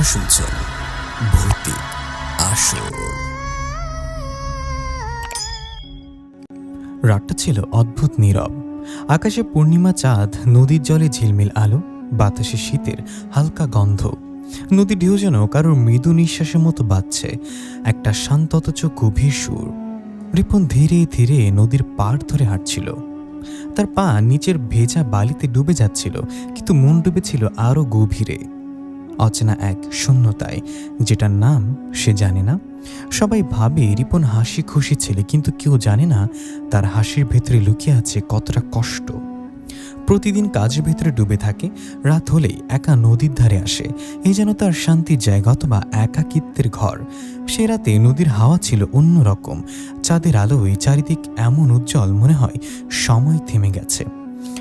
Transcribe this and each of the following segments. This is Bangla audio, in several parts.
আপনারা শুনছেন ভৌতিক আসর। রাতটা ছিল অদ্ভুত নীরব। আকাশে পূর্ণিমা চাঁদ, নদীর জলে ঝিলমিল আলো, বাতাসে শীতের হালকা গন্ধ। নদীর ঢেউ যেন কারোর মৃদু নিঃশ্বাসের মতো বাজছে, একটা শান্ত অথচ গভীর সুর। রিপন ধীরে ধীরে নদীর পাড় ধরে হাঁটছিল। তার পা নিচের ভেজা বালিতে ডুবে যাচ্ছিল, কিন্তু মন ডুবেছিল আরও গভীরে, অচেনা এক শূন্যতায়, যেটার নাম সে জানে না। সবাই ভাবে রিপন হাসি খুশি ছেলে, কিন্তু কেউ জানে না তার হাসির ভেতরে লুকিয়ে আছে কতটা কষ্ট। প্রতিদিন কাজের ভেতরে ডুবে থাকে, রাত হলেই একা নদীর ধারে আসে, এই যেন তার শান্তির জায়গা অথবা একাকিত্বের ঘর। সে রাতে নদীর হাওয়া ছিল অন্যরকম, চাঁদের আলোয় চারিদিক এমন উজ্জ্বল, মনে হয় সময় থেমে গেছে।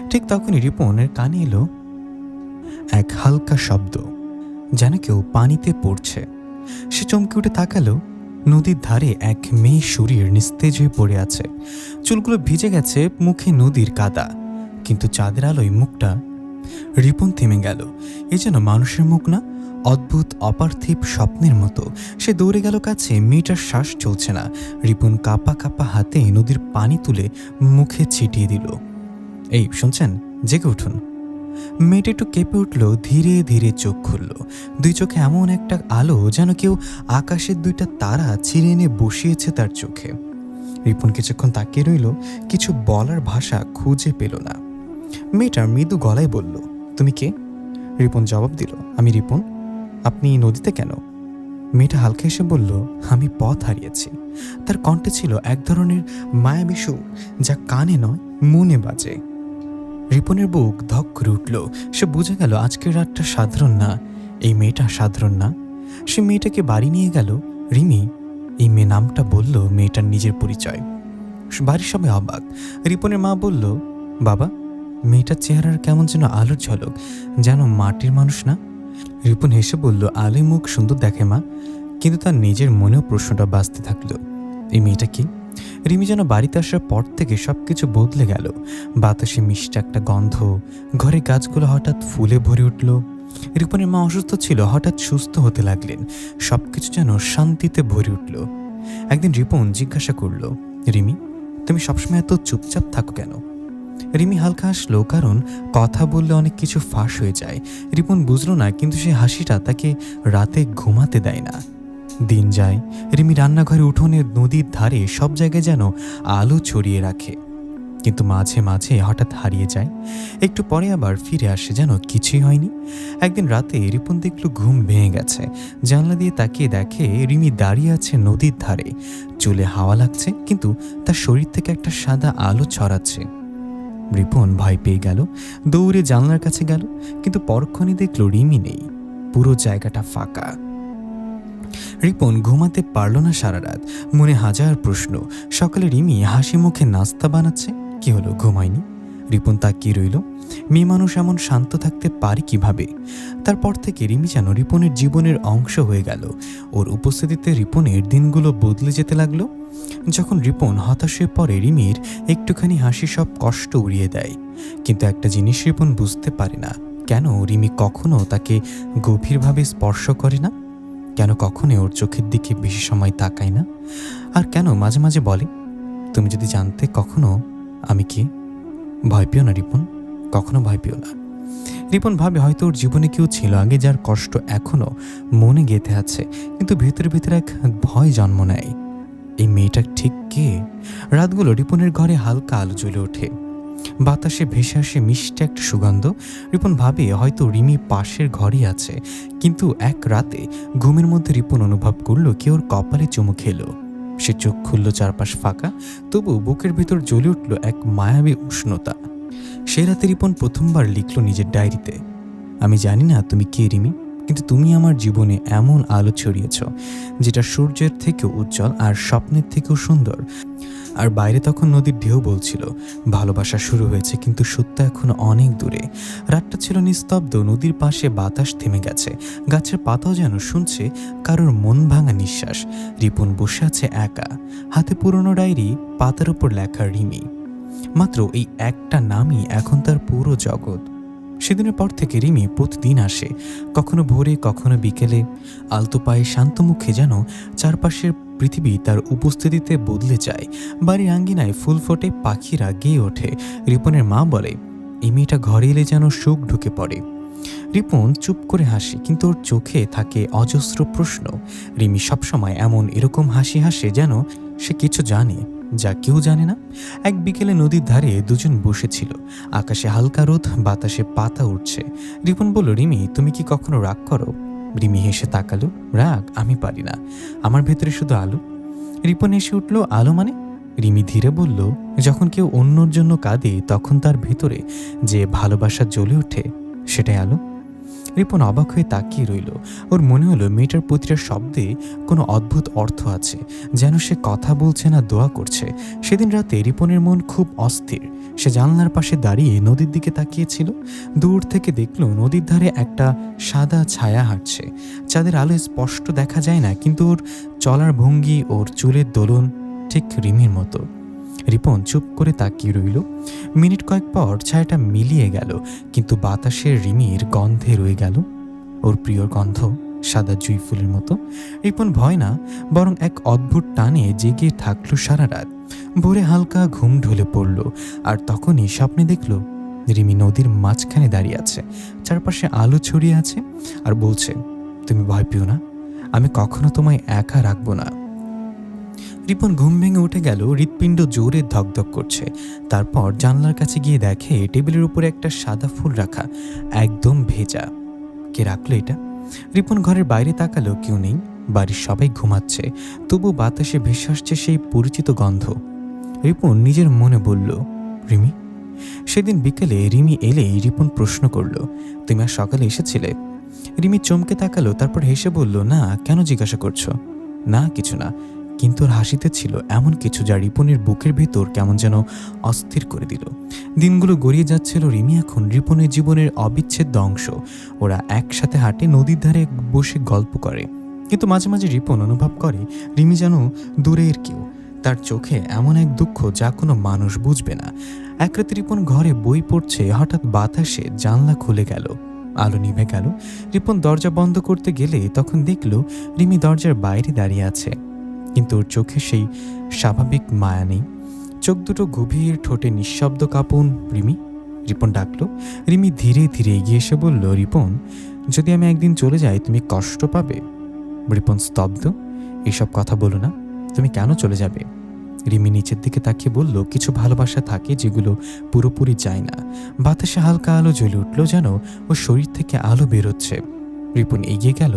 ঠিক তখনই রিপনের কানে এলো এক হালকা শব্দ, যেন কেউ পানিতে পড়ছে। সে চমকে উঠে তাকালো। নদীর ধারে এক মেয়ে শরীর নিস্তেজ হয়ে পড়ে আছে, চুলগুলো ভিজে গেছে, মুখে নদীর কাদা, কিন্তু চাঁদের আলোয় মুখটা। রিপন থেমে গেল। এ যেন মানুষের মুখ না, অদ্ভুত অপার্থিব স্বপ্নের মতো। সে দৌড়ে গেল কাছে, মেয়েটার শ্বাস চলছে না। রিপন কাঁপা কাঁপা হাতে নদীর পানি তুলে মুখে ছিটিয়ে দিল। এই শুনছেন, জেগে উঠুন। মেয়েটা একটু কেঁপে উঠল, ধীরে ধীরে চোখ খুলল। দুই চোখে এমন একটা আলো, যেন কেউ আকাশের দুইটা তারা ছিঁড়ে এনে বসিয়েছে তার চোখে। রিপন কিছুক্ষণ তাকিয়ে রইল, কিছু বলার ভাষা খুঁজে পেল না। মেয়েটার মৃদু গলায় বলল, তুমি কে? রিপন জবাব দিল, আমি রিপন। আপনি নদীতে কেন? মেয়েটা হালকা এসে বলল, আমি পথ হারিয়েছি। তার কণ্ঠে ছিল এক ধরনের মায়াবী সুর, যা কানে নয় মনে বাজে। রিপনের বুক ধক করে উঠল। সে বুঝে গেল আজকের রাতটা সাধারণ না, এই মেয়েটা সাধারণ না। সে মেয়েটাকে বাড়ি নিয়ে গেল। রিমি, এই মেয়ে নামটা বলল মেয়েটার নিজের পরিচয়। বাড়ির সবাই অবাক। রিপনের মা বলল, বাবা, মেয়েটার চেহারার কেমন যেন আলোর ঝলক, যেন মাটির মানুষ না। রিপন হেসে বলল, আলোয় মুখ সুন্দর দেখে মা, কিন্তু তার নিজের মনেও প্রশ্নটা বাজতে থাকলো, এই মেয়েটা কি? রিমি যেন বাড়িতে আসার পর থেকে সবকিছু বদলে গেল। বাতাসে মিষ্টি একটা গন্ধ, ঘরে গাছগুলো হঠাৎ ফুলে ভরে উঠল। রিপনের মা অসুস্থ ছিল, হঠাৎ সুস্থ হতে লাগলেন। সবকিছু যেন শান্তিতে ভরে উঠল। একদিন রিপন জিজ্ঞাসা করল, রিমি, তুমি সবসময় এত চুপচাপ থাকো কেন? রিমি হালকা হাসলো, কারণ কথা বললে অনেক কিছু ফাঁস হয়ে যায়। রিপন বুঝলো না, কিন্তু সে হাসিটা তাকে রাতে ঘুমাতে দেয় না। দিন যায়, রিমি রান্নাঘরে, উঠোনে, নদীর ধারে সব জায়গায় যেন আলো ছড়িয়ে রাখে, কিন্তু মাঝে মাঝে হঠাৎ হারিয়ে যায়। একটু পরে আবার ফিরে আসে, যেন কিছুই হয়নি। একদিন রাতে রিপন দেখল ঘুম ভেঙে গেছে। জানলা দিয়ে তাকিয়ে দেখে রিমি দাঁড়িয়ে আছে নদীর ধারে, চুলে হাওয়া লাগছে, কিন্তু তার শরীর থেকে একটা সাদা আলো ছড়াচ্ছে। রিপন ভয় পেয়ে গেল, দৌড়ে জানলার কাছে গেল, কিন্তু পরক্ষণে দেখল রিমি নেই, পুরো জায়গাটা ফাঁকা। রিপন ঘুমাতে পারল না সারা রাত, মনে হাজার প্রশ্ন। সকালে রিমি হাসি মুখে নাস্তা বানাচ্ছে, কি হলো, ঘুমায়নি? রিপন তাকিয়ে রইল। মেয়ে মানুষ এমন শান্ত থাকতে পারে কিভাবে? তারপর থেকে রিমি যেন রিপনের জীবনের অংশ হয়ে গেল। ওর উপস্থিতিতে রিপনের দিনগুলো বদলে যেতে লাগলো। যখন রিপন হতাশ হয়ে পড়ে, রিমির একটুখানি হাসি সব কষ্ট উড়িয়ে দেয়। কিন্তু একটা জিনিস রিপন বুঝতে পারে না, কেন রিমি কখনো তাকে গভীরভাবে স্পর্শ করে না, কেন কখনো ওর চোখের দিকে বেশি সময় তাকায় না, আর কেন মাঝে মাঝে বলে, তুমি যদি জানতে কখনো আমি কে। ভয় পেও না রিপন, কখনো ভয় পেও না। রিপন ভাবে হয়তো ওর জীবনে কেউ ছিল আগে, যার কষ্ট এখনো মনে গেঁথে আছে, কিন্তু ভেতরে ভেতরে এক ভয় জন্ম নেয়। এই মেয়েটা ঠিক কে? রাতগুলো রিপনের ঘরে হালকা আলো জ্বলে ওঠে, বাতাসে ভেসে আসে মিষ্টি একটা সুগন্ধ। রিপন ভাবে হয়তো রিমি পাশের ঘরেই আছে, কিন্তু এক রাতে ঘুমের মধ্যে রিপন অনুভব করলো কেউ ওর কপালে চুমু খেলো। সে চোখ খুলল, চারপাশ ফাঁকা, তবু বুকের ভেতর জ্বলে উঠল এক মায়াবী উষ্ণতা। সে রাতে রিপন প্রথমবার লিখল নিজের ডায়েরিতে, আমি জানি না তুমি কে রিমি, কিন্তু তুমি আমার জীবনে এমন আলো ছড়িয়েছ, যেটা সূর্যের থেকেও উজ্জ্বল আর স্বপ্নের থেকেও সুন্দর। আর বাইরে তখন নদীর ঢেউ বলছিল ভালোবাসা শুরু হয়েছে, কিন্তু সত্য এখনো অনেক দূরে। রাতটা ছিল নিস্তব্ধ, নদীর পাশে বাতাস থেমে গেছে, গাছের পাতাও যেন শুনছে কারোর মন ভাঙা নিঃশ্বাস। রিপন বসে আছে একা, হাতে পুরনো ডায়েরি, পাতার উপর লেখা রিমি। মাত্র এই একটা নামই এখন তার পুরো জগৎ। সেদিনের পর থেকে রিমি প্রতিদিন আসে, কখনো ভোরে কখনো বিকেলে। আলতো পায়ে শান্ত মুখে যেন চারপাশের পৃথিবী তার উপস্থিতিতে বদলে যায়। বাড়ির আঙ্গিনায় ফুল ফোটে, পাখিরা গেয়ে ওঠে। রিপনের মা বলে, এই মেয়েটা ঘরে এলে যেন সুখ ঢুকে পড়ে। রিপন চুপ করে হাসে, কিন্তু ওর চোখে থাকে অজস্র প্রশ্ন। রিমি সবসময় এরকম হাসি হাসে যেন সে কিছু জানে যা কেউ জানে না। এক বিকেলে নদীর ধারে দুজন বসেছিল। আকাশে হালকা রোদ, বাতাসে পাতা উঠছে। রিপন বলল, রিমি, তুমি কি কখনো রাগ করো? রিমি হেসে তাকালো। রাগ আমি পারি না, আমার ভেতরে শুধু আলো। রিপন হেসে উঠল, আলো মানে? রিমি ধীরে বলল, যখন কেউ অন্যর জন্য কাঁদে তখন তার ভেতরে যে ভালোবাসা জ্বলে ওঠে, সেটাই আলো। রিপন অবাক হয়ে তাকিয়ে রইল। ওর মনে হলো মেয়েটার প্রতিটা শব্দে কোনো অদ্ভুত অর্থ আছে, যেন সে কথা বলছে না, দোয়া করছে। সেদিন রাতে রিপনের মন খুব অস্থির। সে জানলার পাশে দাঁড়িয়ে নদীর দিকে তাকিয়েছিল। দূর থেকে দেখল নদীর ধারে একটা সাদা ছায়া হাঁটছে। চাঁদের আলোয় স্পষ্ট দেখা যায় না, কিন্তু ওর চলার ভঙ্গি, ওর চুলের দোলন ঠিক রিমির মতো। রিপন চুপ করে তাকিয়ে রইল। মিনিট কয়েক পর ছায়াটা মিলিয়ে গেল, কিন্তু বাতাসের রিমির গন্ধে রয়ে গেল ওর প্রিয় গন্ধ, সাদা জুঁই ফুলের মতো। রিপন ভয় না, বরং এক অদ্ভুত টানে জেগে থাকলো সারা রাত। ভোরে হালকা ঘুম ঢলে পড়ল, আর তখনই স্বপ্নে দেখল রিমি নদীর মাঝখানে দাঁড়িয়ে আছে। চারপাশে আলো ছড়িয়ে আছে আর বলছে, তুমি ভয় পেও না, আমি কখনো তোমায় একা রাখবো না। রিপন ঘুম ভেঙে উঠে গেল। হৃৎপিণ্ড জোরে ধকধক করছে। তারপর জানলার কাছে গিয়ে দেখে টেবিলের উপরে একটা সাদা ফুল রাখা, একদম ভেজা। কে রাখলো এটা? রিপন ঘরের বাইরে তাকালো, কেউ নেই। বাড়ির সবাই ঘুমাচ্ছে, তবু বাতাসে ভেসে আসছে সেই পরিচিত গন্ধ। রিপন নিজের মনে বলল, রিমি? সেদিন বিকেলে রিমি এলেই রিপন প্রশ্ন করল, তুমি আজ সকালে এসেছিলে? রিমি চমকে তাকালো, তারপর হেসে বলল, না। কেন জিজ্ঞাসা করছো? না, কিছু না। কিন্তু ওর হাসিতে ছিল এমন কিছু যা রিপনের বুকের ভেতর কেমন যেন অস্থির করে দিল। দিনগুলো গড়িয়ে যাচ্ছিল। রিমি এখন রিপনের জীবনের অবিচ্ছেদ্য অংশ। ওরা একসাথে হাঁটে, নদীর ধারে বসে গল্প করে। কিন্তু মাঝে মাঝে রিপন অনুভব করে রিমি যেন দূরের কেউ। তার চোখে এমন এক দুঃখ যা কোনো মানুষ বুঝবে না। এক রাতে রিপন ঘরে বই পড়ছে, হঠাৎ বাতাসে জানলা খুলে গেল, আলো নিভে গেল। রিপন দরজা বন্ধ করতে গেলে তখন দেখল রিমি দরজার বাইরে দাঁড়িয়ে আছে, কিন্তু ওর চোখে সেই স্বাভাবিক মায়া নেই। চোখ দুটো গভীর, ঠোঁটে নিঃশব্দ কাঁপন। রিমি? রিপন ডাকলো। রিমি ধীরে ধীরে এগিয়ে এসে বলল, রিপন, যদি আমি একদিন চলে যাই তুমি কষ্ট পাবে? রিপন স্তব্ধ। এইসব কথা বলো না, তুমি কেন চলে যাবে? রিমি নিচের দিকে তাকিয়ে বলল, কিছু ভালোবাসা থাকে যেগুলো পুরোপুরি যায় না। বাতাসে হালকা আলো জ্বলে উঠল, যেন ওর শরীর থেকে আলো বেরোচ্ছে। রিপন এগিয়ে গেল,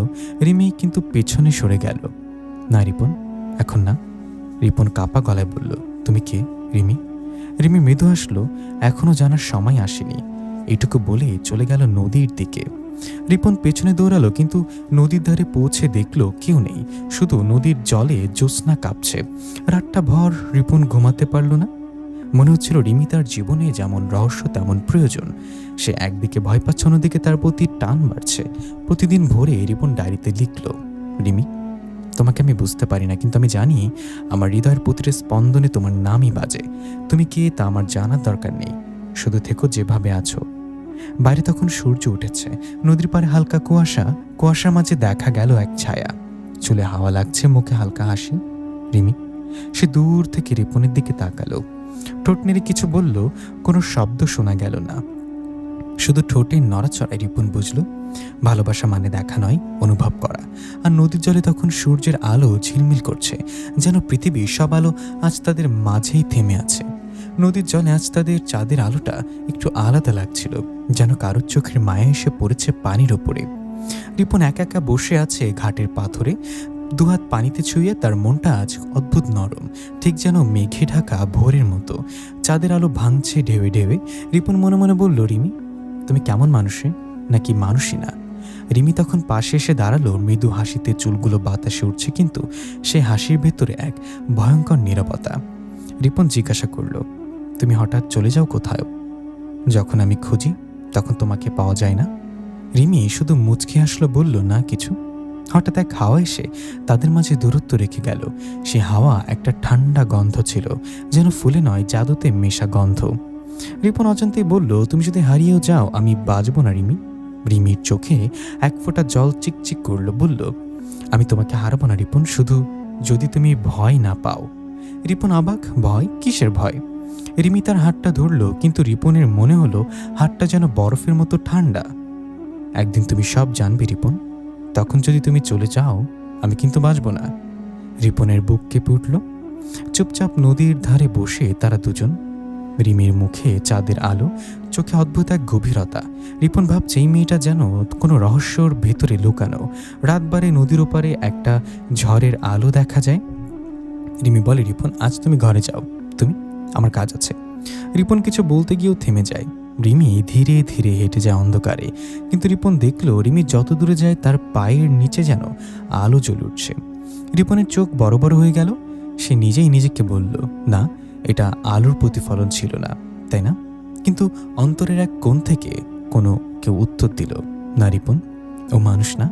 রিমি কিন্তু পেছনে সরে গেল। না রিপন, এখন না। রিপন কাঁপা গলায় বলল, তুমি কে রিমি? রিমি মৃদু হাসলো, এখনো জানার সময় আসেনি। এইটুকু বলে চলে গেল নদীর দিকে। রিপন পেছনে দৌড়ালো, কিন্তু নদীর ধারে পৌঁছে দেখল কেউ নেই, শুধু নদীর জলে জ্যোৎস্না কাঁপছে। রাতটা ভর রিপন ঘুমাতে পারল না। মনে হচ্ছিল রিমি তার জীবনে যেমন রহস্য তেমন প্রয়োজন। সে একদিকে ভয় পাচ্ছে, অন্যদিকে তার প্রতি টান বাড়ছে। প্রতিদিন ভোরে রিপন ডায়েরিতে লিখল, রিমি, তোমাকে আমি বুঝতে পারি না, কিন্তু আমি জানি আমার হৃদয়ের প্রতিটা স্পন্দনে তোমার নামই বাজে। তুমি কে তা আমার জানার দরকার নেই, শুধু থেকো যেভাবে আছো। বাইরে তখন সূর্য উঠেছে, নদীর পাড়ে হালকা কুয়াশা, কুয়াশার মাঝে দেখা গেল এক ছায়া। চুলে হাওয়া লাগছে, মুখে হালকা হাসি। রিমি? সে দূর থেকে রিপনের দিকে তাকালো, ঠোঁট নেড়ে কিছু বলল, কোনো শব্দ শোনা গেল না, শুধু ঠোঁটের নড়াচড়ায়। রিপন বুঝল ভালোবাসা মানে দেখা নয়, অনুভব করা। আর নদীর জলে তখন সূর্যের আলো ঝিলমিল করছে, যেন পৃথিবীর সব আলো আজ তাদের মাঝেই থেমে আছে। নদীর জলে আজ তাদের চাঁদের আলোটা একটু আলাদা লাগছিল, যেন কারোর চোখের মায়া এসে পড়েছে পানির ওপরে। রিপন একা একা বসে আছে ঘাটের পাথরে, দুহাত পানিতে ছুঁয়ে। তার মনটা আজ অদ্ভুত নরম, ঠিক যেন মেঘে ঢাকা ভোরের মতো। চাঁদের আলো ভাঙছে ঢেউে ঢেউে। রিপন মনে মনে বলল, রিমি, তুমি কেমন মানুষে নাকি মানুষই না? রিমি তখন পাশে এসে দাঁড়ালো, মৃদু হাসিতে চুলগুলো বাতাসে উঠছে, কিন্তু সে হাসির ভেতরে এক ভয়ঙ্কর নীরবতা। রিপন জিজ্ঞাসা করল, তুমি হঠাৎ চলে যাও কোথায়? যখন আমি খুঁজি তখন তোমাকে পাওয়া যায় না। রিমি শুধু মুচকি হাসলো, বলল, না কিছু। হঠাৎ এক হাওয়া এসে তাদের মাঝে দূরত্ব রেখে গেল। সে হাওয়া একটা ঠান্ডা গন্ধ ছিল, যেন ফুলে নয়, জাদুতে মেশা গন্ধ। রিপন অজান্তেই বলল, তুমি যদি হারিয়েও যাও আমি বাঁচব না রিমি। রিমির চোখে এক ফোঁটা জল চিকচিক করল, বলল, আমি তোমাকে হারাবো না রিপন, শুধু যদি তুমি ভয় না পাও। রিপন অবাক, ভয়? কিসের ভয়? রিমি তার হাতটা ধরল, কিন্তু রিপনের মনে হলো হাতটা যেন বরফের মতো ঠান্ডা। একদিন তুমি সব জানবে রিপন, তখন যদি তুমি চলে যাও আমি কিন্তু বাঁচব না। রিপনের বুক কেঁপে উঠল। চুপচাপ নদীর ধারে বসে তারা দুজন। রিমির মুখে চাঁদের আলো, চোখে অদ্ভুত এক গভীরতা। রিপন ভাবছে এই মেয়েটা যেন কোনো রহস্যর ভেতরে লুকানো। রাতবারে নদীর ওপারে একটা ঝড়ের আলো দেখা যায়। রিমি বলে, রিপন আজ তুমি ঘরে যাও, তুমি, আমার কাজ আছে। রিপন কিছু বলতে গিয়েও থেমে যায়। রিমি ধীরে ধীরে হেঁটে যায় অন্ধকারে, কিন্তু রিপন দেখল রিমি যত দূরে যায় তার পায়ের নিচে যেন আলো জ্বলে উঠছে। রিপনের চোখ বড় বড় হয়ে গেল। সে নিজেই নিজেকে বলল, না, এটা আলোর প্রতিফলন ছিল না, তাই না? কিন্তু অন্তরের এক কোণ থেকে কোনো কেউ উত্তর দিল, না রিপন, ও মানুষ না।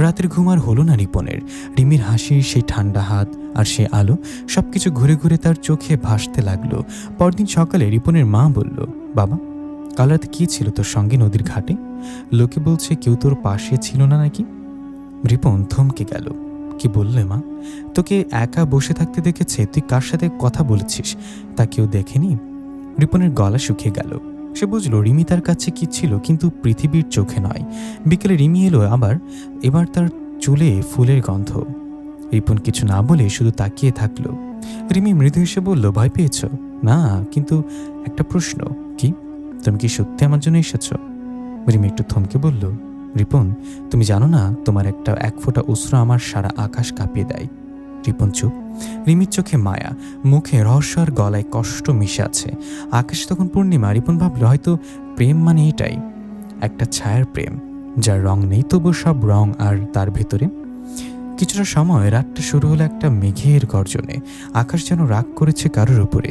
রাতের ঘুম আর হলো না রিপনের। রিমির হাসির সেই ঠান্ডা হাত আর সে আলো সবকিছু ঘুরে ঘুরে তার চোখে ভাসতে লাগলো। পরদিন সকালে রিপনের মা বলল, বাবা, কাল রাতে কি ছিল তোর সঙ্গে নদীর ঘাটে? লোকে বলছে কেউ তোর পাশে ছিল না নাকি? রিপন থমকে গেল। কি বললে মা? তোকে একা বসে থাকতে দেখেছে, তুই কার সাথে কথা বলেছিস তা কেউ দেখেনি? রিপনের গলা শুকিয়ে গেল। সে বুঝল রিমি তার কাছে কি ছিল, কিন্তু পৃথিবীর চোখে নয়। বিকেলে রিমি এলো আবার, এবার তার চুলে ফুলের গন্ধ। রিপন কিছু না বলে শুধু তাকিয়ে থাকলো। রিমি মৃদু হেসে বলল, ভয় পেয়েছ? না, কিন্তু একটা প্রশ্ন। কি? তুমি কি সত্যি আমার জন্য এসেছ? রিমি একটু থমকে বলল, রিপন, তুমি জানো না তোমার একটা এক ফোঁটা অশ্রু আমার সারা আকাশ কাঁপিয়ে দেয়। রিপন চুপ। রিমির চোখে মায়া, মুখে রহস্য আর গলায় কষ্ট মিশে আছে। আকাশে তখন পূর্ণিমা। রিপন ভাবল হয়তো প্রেম মানে এটাই, একটা ছায়ার প্রেম, যার রং নেই তবু সব রং আর তার ভেতরে। কিছুটা সময় রাতটা শুরু হলো একটা মেঘের গর্জনে। আকাশ যেন রাগ করেছে কারোর উপরে।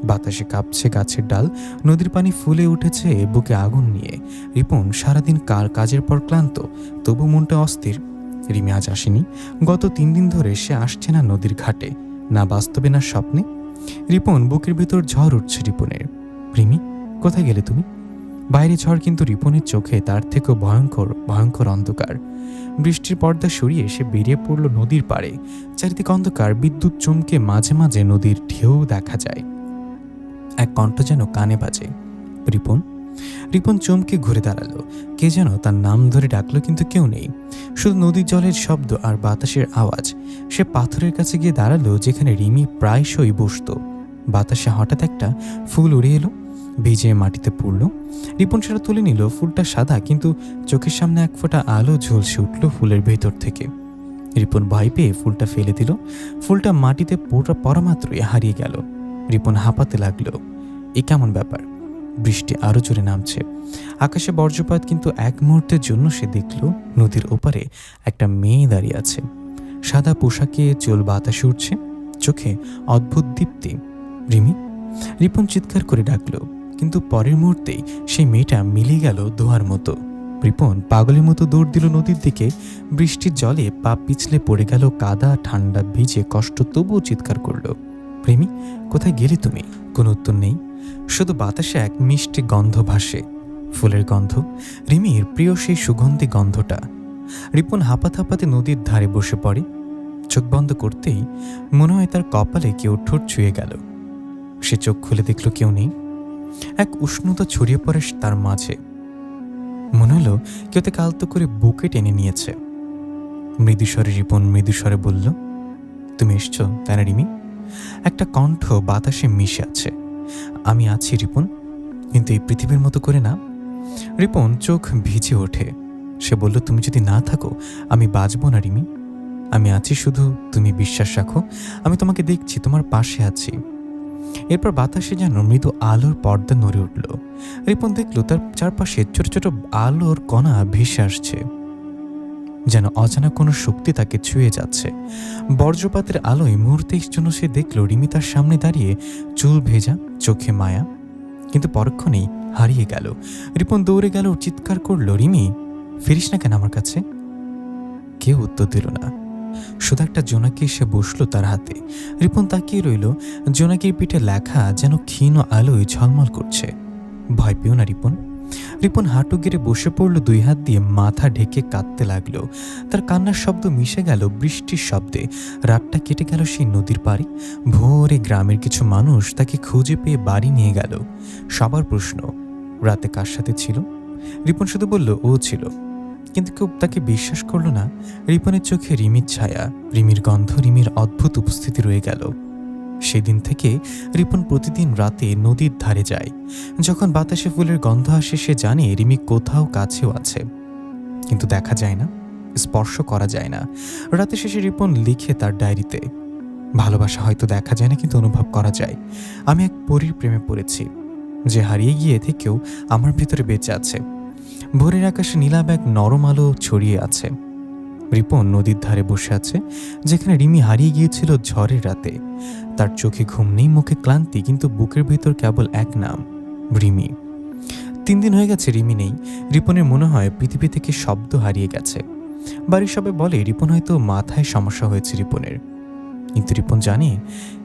বাতাসে কাঁপছে গাছের ডাল, নদীর পানি ফুলে উঠেছে বুকে আগুন নিয়ে। রিপন সারাদিন কাজের পর ক্লান্ত, তবু মনটা অস্থির। রিমি আজ আসেনি। গত 3 দিন ধরে সে আসছে না নদীর ঘাটে, না বাস্তবে না স্বপ্নে। রিপন বুকের ভিতর ঝড় উঠছে রিপনের। রিমি, কোথায় গেলে তুমি? বাইরে ঝড়, কিন্তু রিপনের চোখে তার থেকেও ভয়ঙ্কর ভয়ঙ্কর অন্ধকার। বৃষ্টির পর্দা সরিয়ে সে বেরিয়ে পড়ল নদীর পাড়ে। চারিদিকে অন্ধকার, বিদ্যুৎ চমকে মাঝে মাঝে নদীর ঢেউ দেখা যায়। এক কণ্ঠ যেন কানে বাজে, রিপন। রিপন চমকে ঘুরে দাঁড়ালো। কে যেন তার নাম ধরে ডাকলো, কিন্তু কেউ নেই, শুধু নদীর জলের শব্দ আর বাতাসের আওয়াজ। সে পাথরের কাছে গিয়ে দাঁড়ালো যেখানে রিমি প্রায়শই বসত। বাতাসে হঠাৎ একটা ফুল উড়ে এলো, ভিজে মাটিতে পড়ল। রিপন সেটা তুলে নিল। ফুলটা সাদা, কিন্তু চোখের সামনে এক ফোঁটা আলো ঝলসে উঠল ফুলের ভেতর থেকে। রিপন ভয় পেয়ে ফুলটা ফেলে দিল। ফুলটা মাটিতে পড়া মাত্রই হারিয়ে গেল। রিপন হাঁপাতে লাগলো। এ কেমন ব্যাপার? বৃষ্টি আরো জোরে নামছে, আকাশে বজ্রপাত, কিন্তু এক মুহূর্তের জন্য সে দেখল নদীর ওপারে একটা মেয়ে দাঁড়িয়ে আছে। সাদা পোশাকে, চুল বাতাসে উঠছে, চোখে অদ্ভুত দীপ্তি। রিমি! রিপন চিৎকার করে ডাকলো, কিন্তু পরের মুহূর্তেই সেই মেয়েটা মিলে গেল ধোঁয়ার মতো। রিপন পাগলের মতো দৌড় দিল নদীর দিকে। বৃষ্টির জলে পা পিছলে পড়ে গেল, কাদা ঠান্ডা ভিজে কষ্ট, তবুও চিৎকার করলো, রিমি, কোথায় গেলে তুমি? কোনো উত্তর নেই, শুধু বাতাসে এক মিষ্টি গন্ধ ভাসে, ফুলের গন্ধ, রিমির প্রিয় সেই সুগন্ধি গন্ধটা। রিপন হাঁপাতে হাঁপাতে নদীর ধারে বসে পড়ে। চোখ বন্ধ করতেই মনে হয় তার কপালে কেউ ঠোঁট ছুঁয়ে গেল। সে চোখ খুলে দেখল কেউ নেই। এক উষ্ণতা ছড়িয়ে পড়ে তার মাঝে। মনে হলো কেউ তাকে আলতো করে বুকে টেনে নিয়েছে। মৃদুস্বরে রিপন মৃদুস্বরে বলল, তুমি এসছো তাই না রিমি? একটা কণ্ঠ বাতাসে মিশে আছে। আমি আছি রিপন, কিন্তু এই পৃথিবীর মতো করে না। রিপন চোখ ভিজে ওঠে। সে বলল, তুমি যদি না থাকো আমি বাঁচবো না রিমি। আমি আছি, শুধু তুমি বিশ্বাস রাখো। আমি তোমাকে দেখছি, তোমার পাশে আছি। এরপর বাতাসে যেন মৃদু আলোর পর্দা নড়ে উঠল। রিপন দেখল তার চারপাশে ছোট ছোট আলোর কণা ভেসে আসছে, যেন অজানা কোনো শক্তি তাকে ছুঁয়ে যাচ্ছে। বজ্রপাতের আলোয় মুহূর্তের জন্য সে দেখল রিমি তার সামনে দাঁড়িয়ে, চুল ভেজা, চোখে মায়া, কিন্তু পরক্ষণেই হারিয়ে গেল। রিপন দৌড়ে গেল, চিৎকার করল, রিমি, ফিরিস না কেন আমার কাছে? কেউ উত্তর দিল না। শুধু একটা জোনাকি এসে বসলো তার হাতে। রিপন তাকিয়ে রইল। জোনাকির পিঠে লেখা যেন ক্ষীণ আলোয় ঝলমল করছে, ভয় পেও না রিপন। রিপন হাঁটু গেড়ে বসে পড়ল, 2 হাত দিয়ে মাথা ঢেকে কাঁদতে লাগলো। তার কান্নার শব্দ মিশে গেল বৃষ্টির শব্দে। রাতটা কেটে গেল সেই নদীর পাড়ে। ভোরে গ্রামের কিছু মানুষ তাকে খুঁজে পেয়ে বাড়ি নিয়ে গেল। সবার প্রশ্ন, রাতে কার সাথে ছিল? রিপন শুধু বলল, ও ছিল। কিন্তু কেউ তাকে বিশ্বাস করল না। রিপনের চোখে রিমির ছায়া, রিমির গন্ধ, রিমির অদ্ভুত উপস্থিতি রয়ে গেল। সেদিন থেকে রিপন প্রতিদিন রাতে নদীর ধারে যায়। যখন বাতাসে ফুলের গন্ধ আসে, সে জানে রিমি কোথাও কাছেও আছে, কিন্তু দেখা যায় না, স্পর্শ করা যায় না। রাতে শেষে রিপন লিখে তার ডায়েরিতে, ভালোবাসা হয়তো দেখা যায় না, কিন্তু অনুভব করা যায়। আমি এক পরীর প্রেমে পড়েছি, যে হারিয়ে গিয়ে থেকেও আমার ভিতরে বেঁচে আছে। ভোরের আকাশে নীলাভ এক নরম আলো ছড়িয়ে আছে। রিপন নদীর ধারে বসে আছে, যেখানে রিমি হারিয়ে গিয়েছিল ঝড়ের রাতে। তার চোখে ঘুম নেই, মুখে ক্লান্তি, কিন্তু বুকের ভেতর কেবল এক নাম, রিমি। 3 দিন হয়ে গেছে রিমি নেই। রিপনের মনে হয় পৃথিবী থেকে শব্দ হারিয়ে গেছে। বাড়ির সবাই বলে রিপন হয়তো মাথায় সমস্যা হয়েছে রিপনের, কিন্তু রিপন জানে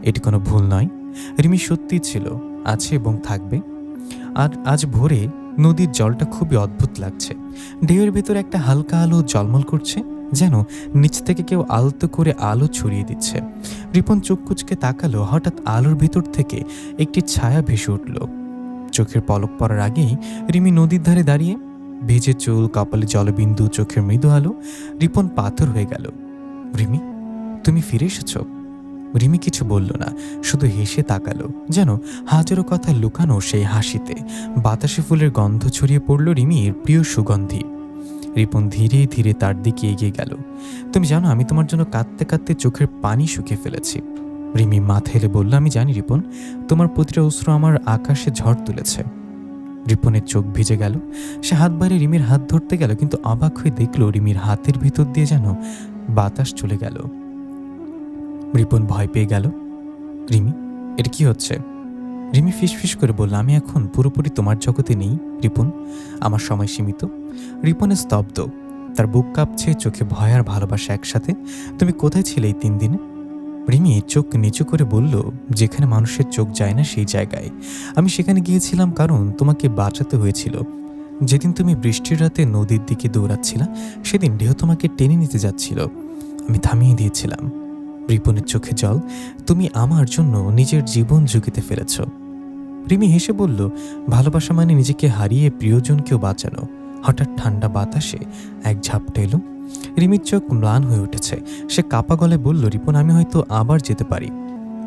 এটি কোনো ভুল নয়। রিমি সত্যিই ছিল, আছে এবং থাকবে। আর আজ ভোরে নদীর জলটা খুবই অদ্ভুত লাগছে। ঢেউয়ের ভেতরে একটা হালকা আলো ঝলমল করছে, যেন নিচ থেকে কেউ আলতো করে আলো ছড়িয়ে দিচ্ছে। রিপন চোখ কুচকে তাকালো, হঠাৎ আলোর ভেতর থেকে একটি ছায়া ভেসে উঠল। চোখের পলক পড়ার আগেই রিমি নদীর ধারে দাঁড়িয়ে, ভেজে চুল, কপালে জলবিন্দু, চোখের মৃদু আলো। রিপন পাথর হয়ে গেল। রিমি, তুমি ফিরে এসেছো? রিমি কিছু বলল না, শুধু হেসে তাকালো, যেন হাজারো কথা লুকানো সেই হাসিতে। বাতাসে ফুলের গন্ধ ছড়িয়ে পড়ল রিমির প্রিয় সুগন্ধি। রিপন ধীরে ধীরে তার দিকে এগিয়ে গেল। তুমি জানো, আমি তোমার জন্য কাঁদতে কাঁদতে চোখের পানি শুকিয়ে ফেলেছি। রিমি মাথা হেলে বলল, আমি জানি রিপন, তোমার প্রতিটা অশ্রু আমার আকাশে ঝড় তুলেছে। রিপনের চোখ ভিজে গেল। সে হাত বাড়িয়ে রিমির হাত ধরতে গেল, কিন্তু অবাক হয়ে দেখল রিমির হাতের ভিতর দিয়ে যেন বাতাস চলে গেল। রিপন ভয় পেয়ে গেল। রিমি, এটা কি হচ্ছে? রিমি ফিসফিস করে বলল, আমি এখন পুরোপুরি তোমার জগতে নেই রিপন, আমার সময় সীমিত। রিপনের স্তব্ধ, তার বুক কাঁপছে, চোখে ভয় আর ভালোবাসা একসাথে। তুমি কোথায় ছিলে এই 3 দিনে? রিমি চোখ নিচু করে বলল, যেখানে মানুষের চোখ যায় না সেই জায়গায়। আমি সেখানে গিয়েছিলাম কারণ তোমাকে বাঁচাতে হয়েছিল। যেদিন তুমি বৃষ্টির রাতে নদীর দিকে দৌড়াচ্ছিলা, সেদিন ঢেউ তোমাকে টেনে নিতে যাচ্ছিল, আমি থামিয়ে দিয়েছিলাম। রিপনের চোখে জল। তুমি আমার জন্য নিজের জীবন ঝুঁকিতে ফেলেছ। রিমি হেসে বলল, ভালোবাসা মানে নিজেকে হারিয়ে প্রিয়জনকেও বাঁচানো। হঠাৎ ঠান্ডা বাতাসে এক ঝাপটা এলো। রিমির চোখ ম্লান হয়ে উঠেছে। সে কাপা গলায় বলল, রিপন, আমি হয়তো আবার যেতে পারি।